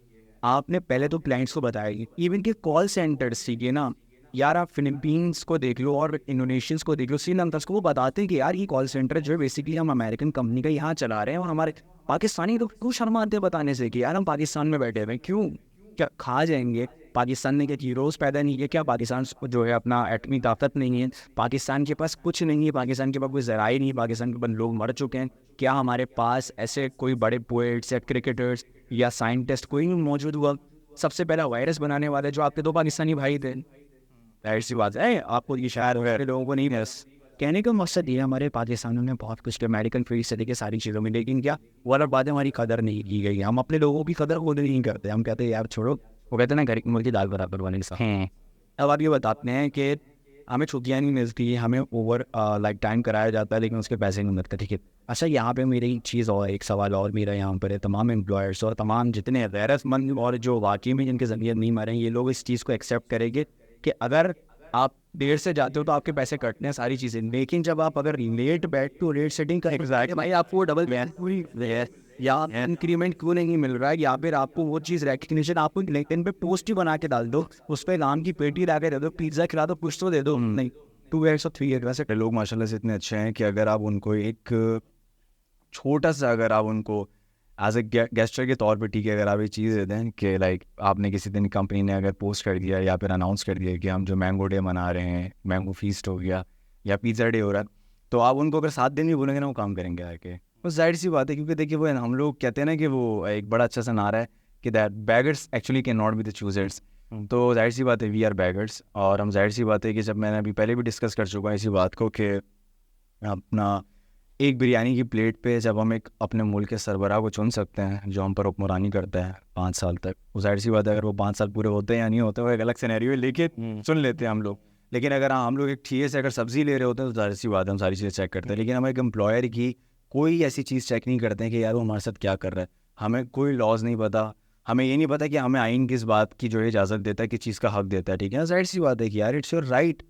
आपने पहले तो क्लाइंट्स को बताया, इवन के कॉल सेंटर्स, ठीक है ना यार, आप फिलीपींस को देख लो और इंडोनेशियंस को देख लो, श्रीलंकर्स को, वो बताते हैं कि यार ये कॉल सेंटर जो बेसिकली हम अमेरिकन कंपनी का यहाँ चला रहे हैं, और हमारे पाकिस्तानी तो क्यों शर्माते हैं बताने से कि यार हम पाकिस्तान में बैठे हुए हैं, क्यों, क्या खा जाएंगे? पाकिस्तान ने क्या हीरोज़ पैदा नहीं किया क्या? पाकिस्तान जो है अपना एटमी ताकत नहीं है, पाकिस्तान के पास कुछ नहीं है, पाकिस्तान के पास कोई ज़राई नहीं है, पाकिस्तान के पास लोग मर चुके हैं। क्या हमारे पास ऐसे कोई बड़े पोएट्स या क्रिकेटर्स या साइंटिस्ट कोई नहीं मौजूद हुआ? सबसे पहला वायरस बनाने वाले जो आपके 2 पाकिस्तानी भाई थे, जाहिर सी बात है आपको ये शायद वगैरह लोगों को नहीं बस कहने का मकसद ये हमारे पाकिस्तान में बहुत कुछ मेडिकल फील्ड से लेकर सारी चीज़ों में, लेकिन क्या वो अलग बात है हमारी कदर नहीं की गई। हम अपने लोगों की कदर खुद नहीं करते, हम कहते हैं यार छोड़ो, वो कहते हैं ना घर की मुर्गी दाल बराबर वाले के साथ। अब आप ये बताते हैं कि हमें छुट्टियाँ नहीं मिलती, हमें ओवर लाइक टाइम कराया जाता है लेकिन उसके पैसे नहीं मिलते, ठीक है। अच्छा यहाँ पे मेरी एक चीज़ और एक सवाल और मेरा यहाँ पर है, तमाम एम्प्लॉयर्स और तमाम जितने गैरतमंद और जो वाकई में जिनके ज़मीर नहीं मारे ये लोग इस चीज़ को एक्सेप्ट करेंगे कि अगर आप देर से जाते हो तो आपके पैसे कटने हैं सारी चीज़ें, लेकिन जब आप अगर लेट बैठ टू रेट सेटिंग का एग्जैक्ट भाई आपको डबल पूरी या इंक्रीमेंट क्यों नहीं मिल रहा है, या फिर आपको वो चीज़ रिकग्निशन आपको लिंक्डइन पे पोस्ट ही बना के डाल दो, उस पर नाम की पेटी ला के दे दो, पिज्ज़ा खिला दो, कुछ तो दे दो, नहीं 2x और 3x। वैसे लोग माशाल्लाह से इतने अच्छे हैं कि अगर आप उनको एक छोटा सा अगर आप उनको एज ए गेस्टर के तौर पे ठीक है अगर आप ये चीज़ दे दें कि लाइक आपने किसी दिन कंपनी ने अगर पोस्ट कर दिया या फिर अनाउंस कर दिया कि हम जो मैंगो डे मना रहे हैं, मैंगो फीस्ट हो गया या पिज़्ज़ा डे हो रहा है, तो आप उनको अगर 7 दिन भी बोलेंगे ना वो काम करेंगे आके। वो जाहिर सी बात है क्योंकि देखिए वो हम लोग कहते हैं ना कि वो एक बड़ा अच्छा सा नारा है कि that beggars actually can not be the choosers. तो जाहिर सी बात है वी आर बैगर्स, और हम जाहिर सी बात है कि जब मैंने अभी पहले भी डिस्कस कर चुका हूँ इसी बात को कि अपना एक बिरयानी की प्लेट पे जब हम एक अपने मुल्क के सरबराह को चुन सकते हैं जो हम पर हुक्मरानी करता है 5 साल तक, वो जाहिर सी बात है अगर वो 5 साल पूरे होते हैं या नहीं होते वो एक अलग सिनेरियो है, लेकिन चुन लेते हैं हम लोग। लेकिन अगर हम लोग एक ठिए से अगर सब्ज़ी ले रहे होते हैं तो जाहिर सी बात है हम सारी चीज़ें चेक करते हैं, लेकिन हम एक एम्प्लॉयर की कोई ऐसी चीज़ चेक नहीं करते हैं कि यार वो हमारे साथ क्या कर रहा है। हमें कोई लॉज नहीं पता, हमें ये नहीं पता कि हमें आइन किस बात की जो है इजाज़त देता है, किस चीज़ का हक देता है, ठीक है ना। जाहिर सी बात है कि यार इट्स योर राइट।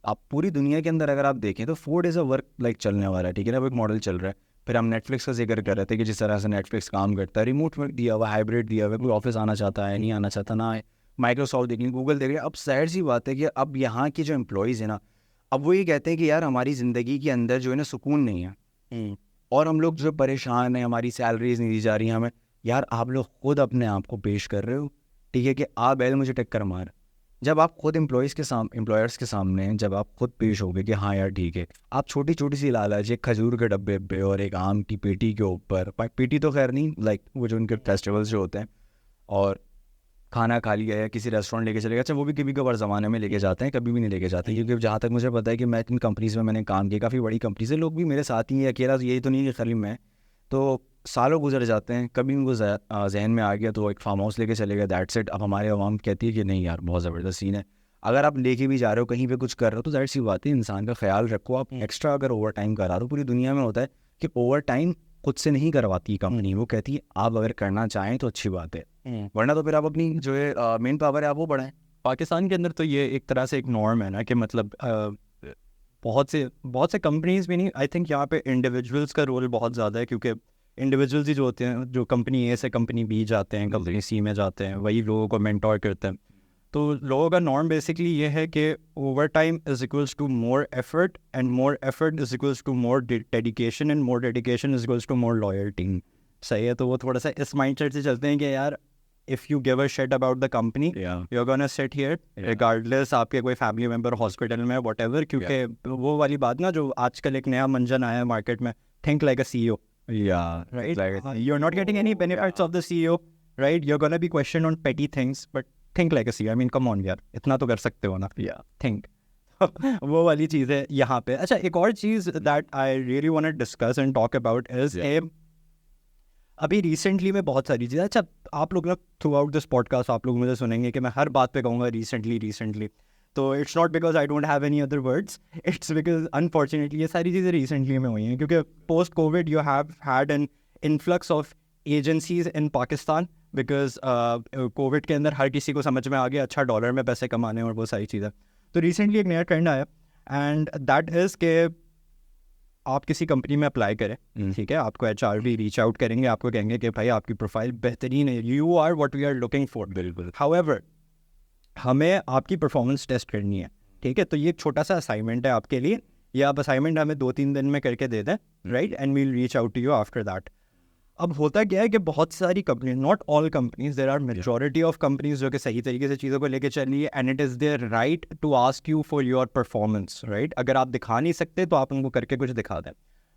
आप पूरी दुनिया के अंदर अगर आप देखें तो 4 डेज़ ऑफ वर्क लाइक चलने वाला है, ठीक है ना, वो एक मॉडल चल रहा है। फिर हम नेटफ्लिक्स का जिक्र कर रहे थे कि जिस तरह से नेटफ्लिक्स काम करता है, रिमोट वर्क दिया हुआ, हाइब्रिड दिया हुआ, कोई ऑफिस आना चाहता है नहीं आना चाहता ना है, माइक्रोसॉफ्ट देख लें, गूगल देख लें। अब जाहिर सी बात है कि अब यहाँ के जो एम्प्लॉयज़ हैं ना, अब वो ये कहते हैं कि यार हमारी ज़िंदगी के अंदर जो है ना सुकून नहीं है और हम लोग जो परेशान हैं, हमारी सैलरीज नहीं दी जा रही हैं हमें। यार आप लोग खुद अपने आप को पेश कर रहे हो, ठीक है, कि आप बैल मुझे टक्कर मार। जब आप खुद एम्प्लॉयर्स के सामने जब आप खुद पेश होगे कि हाँ यार ठीक है, आप छोटी छोटी सी लालच एक खजूर के डब्बे पे और एक आम की पेटी के ऊपर, पेटी तो खैर नहीं, लाइक वो जो उनके फेस्टिवल्स जो होते हैं, और खाना खा लिया या किसी रेस्टोरेंट लेके चले गए। अच्छा वो भी कभी कभार ज़माने में लेके जाते हैं, कभी भी नहीं लेके जाते, क्योंकि जहाँ तक मुझे पता है कि मैं इन कंपनीज़ में मैंने काम किया, काफ़ी बड़ी कंपनी से लोग भी मेरे साथ ही हैं, अकेला यही तो नहीं कि खाली मैं। तो सालों गुजर जाते हैं, कभी उनको जहन में आ गया तो एक फार्म हाउस लेके चले गए, दैट्स इट। अब हमारे अवाम कहती है कि नहीं यार बहुत ज़बरदस्त सीन है। अगर आप लेके भी जा रहे हो कहीं पे कुछ कर रहे हो तो जाहिर सी बात है इंसान का ख्याल रखो। आप एक्स्ट्रा अगर ओवर टाइम करा रहे हो, पूरी दुनिया में होता है कि ओवर टाइम खुद से नहीं करवाती कंपनी, वो कहती है आप अगर करना चाहें तो अच्छी बात है, वरना तो फिर आप अपनी जो है मेन पावर है आप वो बढ़ाएं। पाकिस्तान के अंदर तो ये एक तरह से एक नॉर्म है ना कि मतलब बहुत से कंपनीज भी नहीं, आई थिंक यहाँ पे इंडिविजुअल्स का रोल बहुत ज़्यादा है, क्योंकि इंडिविजुअल्स ही जो होते हैं जो कंपनी ए से कंपनी बी जाते हैं, कंपनी सी में जाते हैं, वही लोगों को मेंटोर करते हैं। तो लोगों का नॉर्म बेसिकली ये है कि overtime is equals to more effort and more effort is equals to more dedication and more dedication is equals to more loyalty. सही है, तो वो थोड़ा सा इस माइंडसेट से चलते हैं कि यार if you give a shit about the company you are gonna sit here regardless आपके कोई फैमिली मेम्बर हॉस्पिटल में व्हाटएवर, क्योंकि वो वाली बात ना जो आजकल एक नया मंजन आया है मार्केट में, think like a CEO, right? You're not getting any benefits of the CEO, right? You're gonna be questioned on petty things, but think like a CEO. I mean, come on यार, इतना तो कर सकते हो ना। Think. वो वाली चीज़ है यहाँ पे। अच्छा एक और चीज़ that I really want to discuss and talk about is अभी रिसेंटली में बहुत सारी चीज़ें, अच्छा आप लोग ना थ्रू आउट दिस पॉडकास्ट आप लोग मुझे सुनेंगे कि मैं हर बात पे कहूँगा रिसेंटली, तो it's not because I don't have any other words, it's because unfortunately ये सारी चीज़ें रिसेंटली में हुई हैं क्योंकि post Covid you have had an influx of agencies in Pakistan, because Covid के अंदर हर किसी को समझ में आ गया अच्छा डॉलर में पैसे कमाने और वो सारी चीज़ें। तो रिसेंटली एक नया ट्रेंड आया एंड दैट इज़ के आप किसी कंपनी में अप्लाई करें, ठीक है, आपको HR भी रीच आउट करेंगे, आपको कहेंगे कि भाई आपकी प्रोफाइल बेहतरीन है, you are what we are looking for. बिल्कुल। हाउएवर हमें आपकी परफॉर्मेंस टेस्ट करनी है, ठीक है, तो ये एक छोटा सा असाइनमेंट है आपके लिए, ये आप असाइनमेंट हमें 2-3 दिन में करके दे दें, right, and we will reach out to you after that. अब होता क्या है कि बहुत सारी company, not all companies, there are majority of companies जो कि सही तरीके से चीज़ों को लेके चल रही है and it is there right to ask you for your performance, right. अगर आप दिखा नहीं सकते तो आप उनको करके कुछ दिखा दें।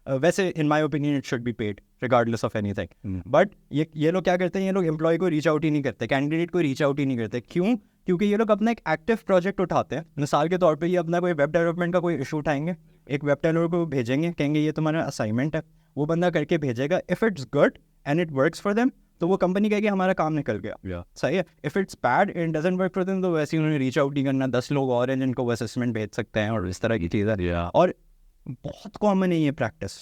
वैसे in my opinion it should be paid regardless of anything, but ये लोग क्या करते हैं, ये लोग एम्प्लॉय को रीच आउट ही नहीं करते, कैंडिडेट को रीच आउट ही नहीं करते। क्यों? क्योंकि ये लोग अपना एक एक्टिव प्रोजेक्ट उठाते हैं। मिसाल के तौर पे ये अपना कोई वेब डेवलपमेंट का कोई इशू उठाएंगे, एक वेब डेवलपर को भेजेंगे, कहेंगे ये तुम्हारा असाइनमेंट है, वो बंदा करके भेजेगा। If it's good and it works for them तो वो कंपनी कहेगी हमारा काम निकल गया, सही है। If it's bad and doesn't work for them तो वैसे ही उन्होंने रीच आउट नहीं करना, 10 लोग और हैं जिनको वो असेसमेंट भेज सकते हैं और इस तरह की चीज़ें। और बहुत कॉमन है ये प्रैक्टिस,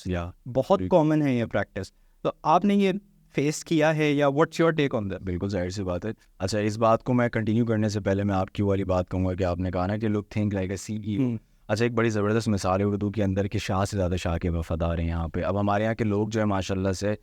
बहुत कॉमन है ये प्रैक्टिस। तो आपने ये फेस किया है या what's your take on that? बिल्कुल जाहिर सी बात है। अच्छा, इस बात को मैं कंटिन्यू करने से पहले मैं आपकी वाली बात कहूँगा कि आपने कहा ना कि लोग थिंक लाइक ए सीईओ। अच्छा, एक बड़ी ज़बरदस्त मिसाल है उर्दू के अंदर कि शाह से ज़्यादा शाह के वफादार हैं यहाँ पे। अब हमारे यहाँ के लोग जो है माशाल्लाह से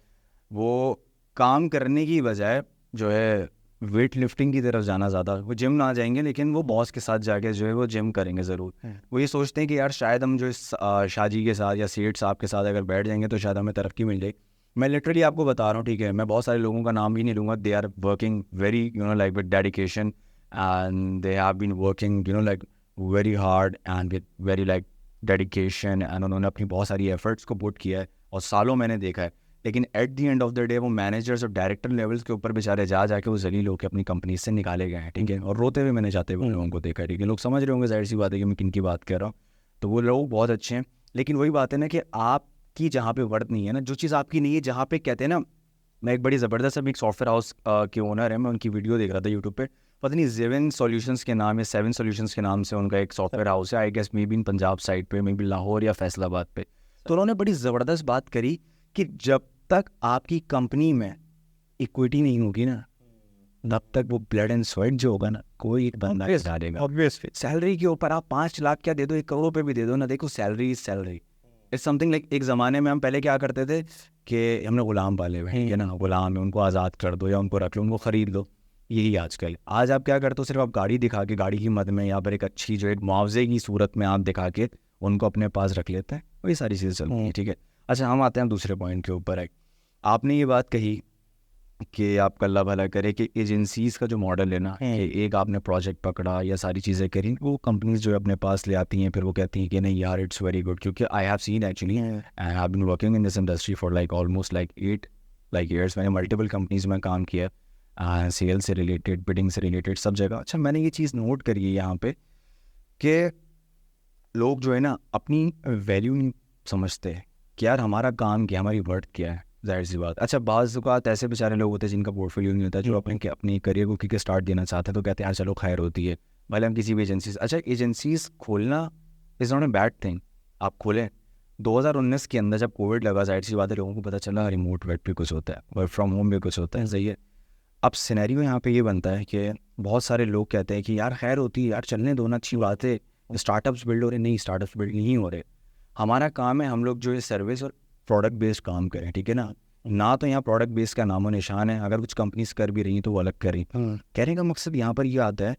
वो काम करने की बजाय जो है वेट लिफ्टिंग की तरफ जाना ज़्यादा, वो जिम ना जाएंगे लेकिन वो बॉस के साथ जाके जो है वो जिम करेंगे ज़रूर। वो ये सोचते हैं कि यार शायद हम जो इस शाह जी के साथ या सेठ साहब के साथ अगर बैठ जाएंगे तो शायद हमें तरक्की मिल जाए। मैं लिटरली आपको बता रहा हूँ, ठीक है, मैं बहुत सारे लोगों का नाम भी नहीं लूँगा। They are working very like with dedication and they have been working like very hard and with very like dedication and उन्होंने अपनी बहुत सारी एफर्ट्स को पुट किया है और सालों मैंने देखा है। लेकिन eight the end of the day वो मैनेजर्स और डायरेक्टर लेवल्स के ऊपर बेचारे जाके वो जलील होकर अपनी कंपनी से निकाले गए हैं, ठीक है, और रोते हुए मैंने जाते हुए लोगों को देखा है, ठीक है। लोग समझ रहे होंगे जाहिर सी बात है कि मैं किन की बात कर रहा हूँ। तो वो लोग बहुत अच्छे हैं, लेकिन वही बात है ना कि आपकी जहाँ पे वर्थ नहीं है ना, जो चीज़ आपकी नहीं है, जहाँ पे कहते हैं ना, मैं एक बड़ी ज़बरदस्त अभी एक सॉफ्टवेयर हाउस के ओनर है, मैं उनकी वीडियो देख रहा था यूट्यूब पे, पता नहीं 7 सॉल्यूशंस के नाम या 7 सॉल्यूशंस के नाम से उनका एक सॉफ्टवेयर हाउस है। I guess may be in Punjab side पे, मे बी लाहौर या फैसलाबाद पे। तो उन्होंने बड़ी ज़बरदस्त बात करी कि जब तक आपकी कंपनी में इक्विटी नहीं होगी ना, तब तक वो ब्लड एंड स्वेट जो होगा ना, कोई बंदा नहीं डालेगा। ऑब्वियसली सैलरी के ऊपर आप 5 लाख क्या दे दो, 1 करोड़ पे भी दे दो ना, देखो salary is salary. It's something like एक ज़माने में हम पहले क्या करते थे कि हमने गुलाम पाले हुए हैं, ना, गुलाम है, उनको आज़ाद कर दो या उनको रख लो, उनको ख़रीद लो। यही आजकल, आज आप क्या करते हो, सिर्फ आप गाड़ी दिखा के, गाड़ी की मद में या फिर एक अच्छी जो एक मुआवजे की सूरत में आप दिखा के उनको अपने पास रख लेते हैं। वही सारी चीज़ें चलती हैं, ठीक है। अच्छा, हम आते हैं दूसरे पॉइंट के ऊपर है। आपने ये बात कही कि आपका अल्लाह भला करे कि एजेंसीज़ का जो मॉडल है ना, कि एक आपने प्रोजेक्ट पकड़ा या सारी चीज़ें करी, वो कंपनीज जो है अपने पास ले आती हैं, फिर वो कहती हैं कि नहीं यार इट्स वेरी गुड। क्योंकि I have seen actually and I have been working in this industry for like almost like 8 years. मैंने मल्टीपल कंपनीज़ में काम किया, सेल से रिलेटेड, बिडिंग से रिलेटेड, सब जगह। अच्छा, मैंने ये चीज़ नोट करी है यहाँ पे कि लोग जो है ना अपनी वैल्यू नहीं समझते कि यार हमारा काम क्या, हमारी वर्थ क्या है, जाहिर सी बात। अच्छा, बाज़ औक़ात ऐसे बेचारे लोग होते हैं जिनका पोर्टफोलियो नहीं होता, जो अपने करियर को किक स्टार्ट देना चाहते हैं, तो कहते हैं यार चलो खैर होती है, भले हम किसी भी एजेंसीज। अच्छा, एजेंसीज खोलना is not a bad thing, आप खोलें। 2019 के अंदर जब कोविड लगा, जाहिर सी बात है लोगों को पता चला रिमोट वर्क भी कुछ होता है, वर्क फ्रॉम होम भी कुछ होता है, सही है। अब सिनेरियो यहाँ पे ये बनता है कि बहुत सारे लोग कहते हैं कि यार खैर होती है यार, चलने दो ना, अच्छी बात है, स्टार्टअप्स बिल्ड हो रहे। नहीं, स्टार्टअप्स बिल्ड नहीं हो रहे। हमारा काम है हम लोग जो है सर्विस और प्रोडक्ट बेस्ड काम करें, ठीक है ना तो यहाँ प्रोडक्ट बेस्ड का नामो निशान है। अगर कुछ कंपनीज कर भी रही हैं तो वो अलग करें। कहने का मकसद यहाँ पर ये आता है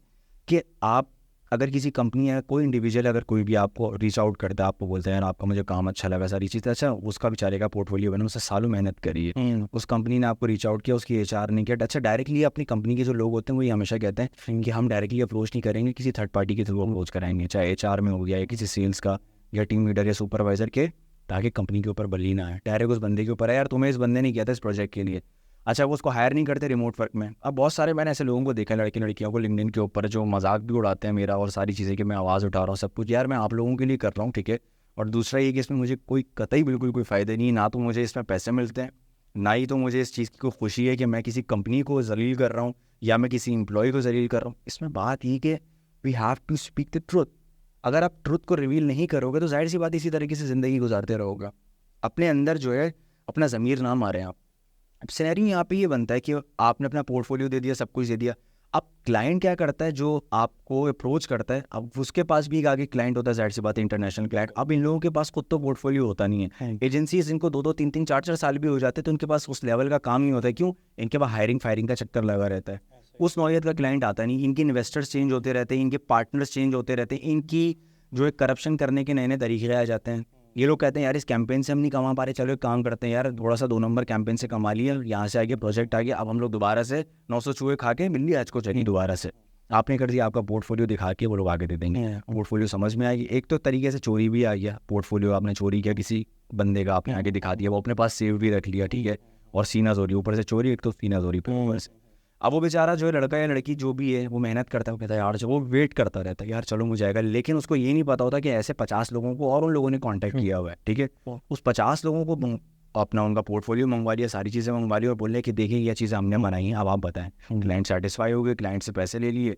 कि आप अगर किसी कंपनी या कोई इंडिविजुअल अगर कोई भी आपको रीच आउट करता है, आपको बोलते हैं यार आपका मुझे काम अच्छा लगा, सारी चीज़, अच्छा उसका बेचारे का पोर्टफोलियो बना, उससे सालों मेहनत करी है, उस कंपनी ने आपको रीच आउट किया, उसकी एचआर ने किया। अच्छा, डायरेक्टली अपनी कंपनी के जो लोग होते हैं वो ये हमेशा कहते हैं कि हम डायरेक्टली अप्रोच नहीं करेंगे, किसी थर्ड पार्टी के थ्रू अप्रोच कराएंगे, चाहे एचआर में हो गया या किसी सेल्स का या टीम लीडर या सुपरवाइजर के, ताकि कंपनी के ऊपर बली ना है। डायरेक्ट उस बंदे के ऊपर है यार तुम्हें इस बंदे ने किया था इस प्रोजेक्ट के लिए। अच्छा, वो उसको हायर नहीं करते रिमोट वर्क में। अब बहुत सारे मैंने ऐसे लोगों को देखा, लड़के लड़कियों को लिंक्डइन के ऊपर, जो मजाक भी उड़ाते हैं मेरा और सारी चीज़ें कि मैं आवाज़ उठा रहा हूँ सब कुछ। यार मैं आप लोगों के लिए कर रहा हूँ, ठीक है। और दूसरा ये कि इसमें मुझे कोई कतई बिल्कुल कोई फ़ायदा नहीं है, ना तो मुझे इसमें पैसे मिलते हैं, ना ही तो मुझे इस चीज़ की खुशी है कि मैं किसी कंपनी को जलील कर रहा हूँ या मैं किसी एम्प्लॉय को जलील कर रहा हूँ। इसमें बात ये कि we have to speak the truth. अगर आप ट्रुथ को रिवील नहीं करोगे तो जाहिर सी बात इसी तरीके से ज़िंदगी गुजारते रहोगे, अपने अंदर जो है अपना ज़मीर ना मारें आप। अब सिनेरियो यहाँ पे ये बनता है कि आपने अपना पोर्टफोलियो दे दिया, सब कुछ दे दिया। अब क्लाइंट क्या करता है, जो आपको अप्रोच करता है, अब उसके पास भी एक आगे क्लाइंट होता है, जाहिर सी बात है इंटरनेशनल क्लाइंट। अब इन लोगों के पास खुद तो पोर्टफोलियो होता नहीं है। एजेंसीज इनको 2-2, 3-3, 4-4 साल भी हो जाते हैं तो उनके पास उस लेवल का काम नहीं होता है। क्यों? इनके पास हायरिंग फायरिंग का चक्कर लगा रहता है, उस नौयत का क्लाइंट आता नहीं। इनके इन्वेस्टर्स चेंज होते रहते हैं, इनके पार्टनर्स चेंज होते रहते हैं, इनकी जो है करप्शन करने के नए नए तरीके आ जाते हैं। ये लोग कहते हैं यार इस कैंपेन से हम नहीं कमा पा रहे, चलो एक काम करते हैं यार, थोड़ा सा 2 नंबर कैंपेन से कमा लिया, यहाँ से आगे प्रोजेक्ट आ गया, अब हम लोग दोबारा से 900 चूहे खा के मिल लिया आज को चाहिए दोबारा से। आपने कर दिया, आपका पोर्टफोलियो दिखा के वो लोग आगे दे देंगे। पोर्टफोलियो समझ में आएगी। एक तो तरीके से चोरी भी आ गया, पोर्टफोलियो आपने चोरी किया किसी बंदे का, आपने आगे दिखा दिया, वो अपने पास सेव भी रख लिया, ठीक है, और सीना जोरी ऊपर से चोरी, एक तो सीना जोरी पर ऊपर से। अब वो बेचारा जो है लड़का या लड़की जो भी है वो मेहनत करता है, वो कहता है यार जो वो वेट करता रहता है यार चलो मुझे आएगा, लेकिन उसको ये नहीं पता होता कि ऐसे 50 लोगों को और उन लोगों ने कांटेक्ट किया हुआ है, ठीक है। उस 50 लोगों को अपना उनका पोर्टफोलियो मंगवा लिया, सारी चीज़ें मंगवा ली और बोले कि देखिए ये चीज़ें हमने बनाई हैं, अब आप बताएं। क्लाइंट सेटिस्फाई हो गए, क्लाइंट से पैसे ले लिए,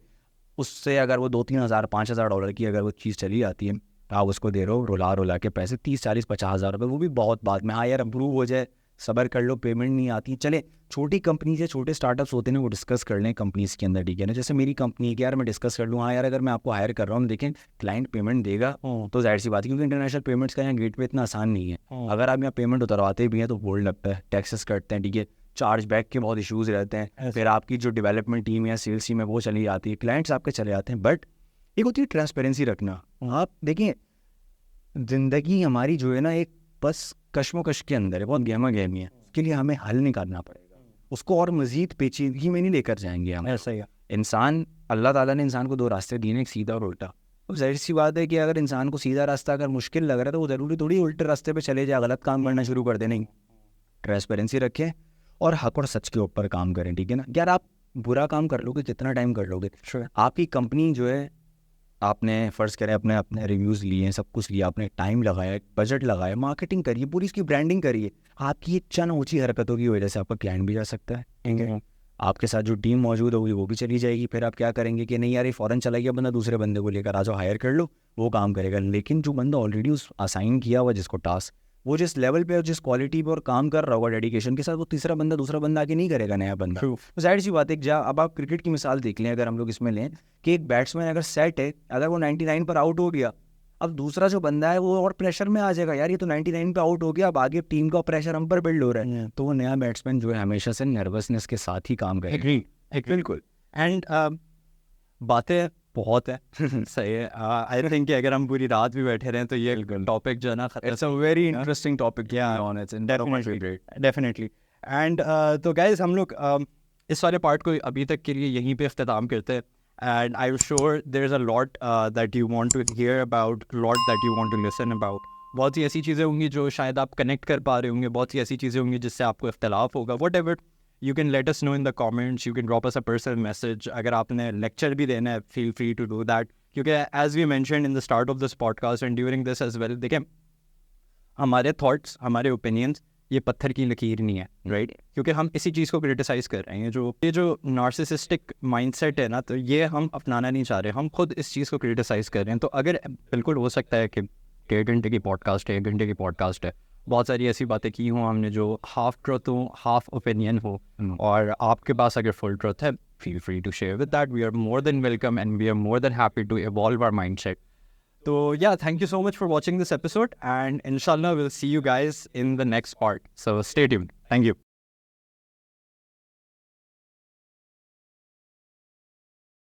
उससे अगर वो 2-3 हज़ार $5,000 की अगर वो चीज़ चली जाती है, आप उसको दे रहे हो रुला के पैसे 30-40-50 हज़ार रुपये, वो भी बहुत बाद में। हाँ यार अप्रूव हो जाए, सब्र कर लो, पेमेंट नहीं आती, चले छोटी कंपनी से छोटे स्टार्टअप्स होते हैं ना, वो डिस्कस कर लें कंपनीज के अंदर, ठीक है ना। जैसे मेरी कंपनी है कि यार मैं डिस्कस कर लूँ, हाँ यार अगर मैं आपको हायर कर रहा हूँ, देखें क्लाइंट पेमेंट देगा तो जाहिर सी बात है, क्योंकि इंटरनेशनल पेमेंट्स का यहाँ गेट पे इतना आसान नहीं है। अगर आप यहाँ पेमेंट उतरवाते भी हैं तो बोल्ड लगता है, टैक्सेस कटते हैं, ठीक है, चार्ज बैक के बहुत इशूज़ रहते हैं, फिर आपकी जो डेवलपमेंट टीम या सेल्स टीम है वो चली जाती है, क्लाइंट्स आपके चले जाते हैं। बट एक होती है ट्रांसपेरेंसी रखना। आप देखिए ज़िंदगी हमारी जो है ना एक बस कश्मोकश के अंदर है, बहुत गहमा गहमी है, उसके लिए हमें हल निकालना पड़ेगा, उसको और मज़ीद पेचीदगी में नहीं लेकर जाएंगे हम। ऐसा ही है। इंसान, अल्लाह ताला ने इंसान को 2 रास्ते दिए हैं, एक सीधा और उल्टा। तो जाहिर सी बात है कि अगर इंसान को सीधा रास्ता अगर मुश्किल लग रहा है तो वो ज़रूरी थोड़ी उल्टे रास्ते पे चले जाए, गलत काम करना शुरू कर दे। नहीं, ट्रांसपेरेंसी रखें और हक और सच के ऊपर काम करें, ठीक है ना। यार आप बुरा काम कर लोगे, कितना टाइम कर लोगे। आपकी कंपनी जो है, आपने फ़र्ज़ करें अपने अपने रिव्यूज़ लिए हैं, सब कुछ लिया, आपने टाइम लगाया, बजट लगाया, मार्केटिंग करिए, पूरी इसकी ब्रांडिंग करिए, आपकी ये चंद ऊँची हरकतों की वजह से आपका क्लाइंट भी जा सकता है, ठीक है। आपके साथ जो टीम मौजूद होगी वो भी चली जाएगी। फिर आप क्या करेंगे कि नहीं यार ये फ़ौरन चला गया बंदा, दूसरे बंदे को लेकर आ जाओ, हायर कर लो, वो काम करेगा। लेकिन जो बंदा ऑलरेडी उस असाइन किया हुआ जिसको टास्क, वो जिस लेवल पे और जिस क्वालिटी पे और काम कर रहा होगा डेडिकेशन के साथ, वो तीसरा बंदा दूसरा बंदा आके नहीं करेगा, नया बंदा। तो जाहिर सी बात है, अब आप क्रिकेट की मिसाल देख लें, अगर हम लोग इसमें लें कि एक बैट्समैन अगर सेट है, अगर वो 99 पर आउट हो गया, अब दूसरा जो बंदा है वो और प्रेशर में आ जाएगा, यार ये तो 99 पे आउट हो गया, अब आगे टीम का प्रेशर हम पर बिल्ड हो रहा है। तो वो नया बैट्समैन जो है हमेशा से नर्वसनेस के साथ ही काम करेगा। बिल्कुल। एंड बातें बहुत है सही है। आई थिंक कि अगर हम पूरी रात भी बैठे रहें तो ये टॉपिक जो है ना, it's a very interesting topic on it's, definitely. And तो गाइस हम लोग इस वाले पार्ट को अभी तक के लिए यहीं पे इख्तिताम करते हैं। And I am sure there is a lot that you want to hear about, lot that you want to listen about. बहुत सी ऐसी चीज़ें होंगी जो शायद आप कनेक्ट कर पा रहे होंगे, बहुत सी ऐसी चीज़ें होंगी जिससे आपको इख्तिलाफ होगा। What ever, you can let us know in the comments, you can drop us a personal message. अगर आपने लेक्चर भी देना है, feel free to do that, क्योंकि as we mentioned in the start of this podcast and during this as well, देखें हमारे thoughts, हमारे opinions ये पत्थर की लकीर नहीं है, राइट। क्योंकि हम इसी चीज़ को क्रिटिसाइज़ कर रहे हैं, ये जो नार्सिसिस्टिक माइंडसेट है ना, तो ये हम अपनाना नहीं चाह रहे, हम खुद इस चीज़ को क्रिटिसाइज़ कर रहे हैं। तो अगर बिल्कुल हो सकता है कि 1 घंटे की पॉडकास्ट है, 1 घंटे की पॉडकास्ट है, बहुत सारी ऐसी बातें की हों हमने जो हाफ ट्रुथ हो, हाफ ओपिनियन हो, और आपके पास अगर फुल ट्रुथ है, feel free to share with that. We are more than welcome and we are more than happy to evolve our mindset. तो yeah, thank you so much for watching this episode and इंशाल्लाह will see you guys in the next part, so stay tuned. Thank you.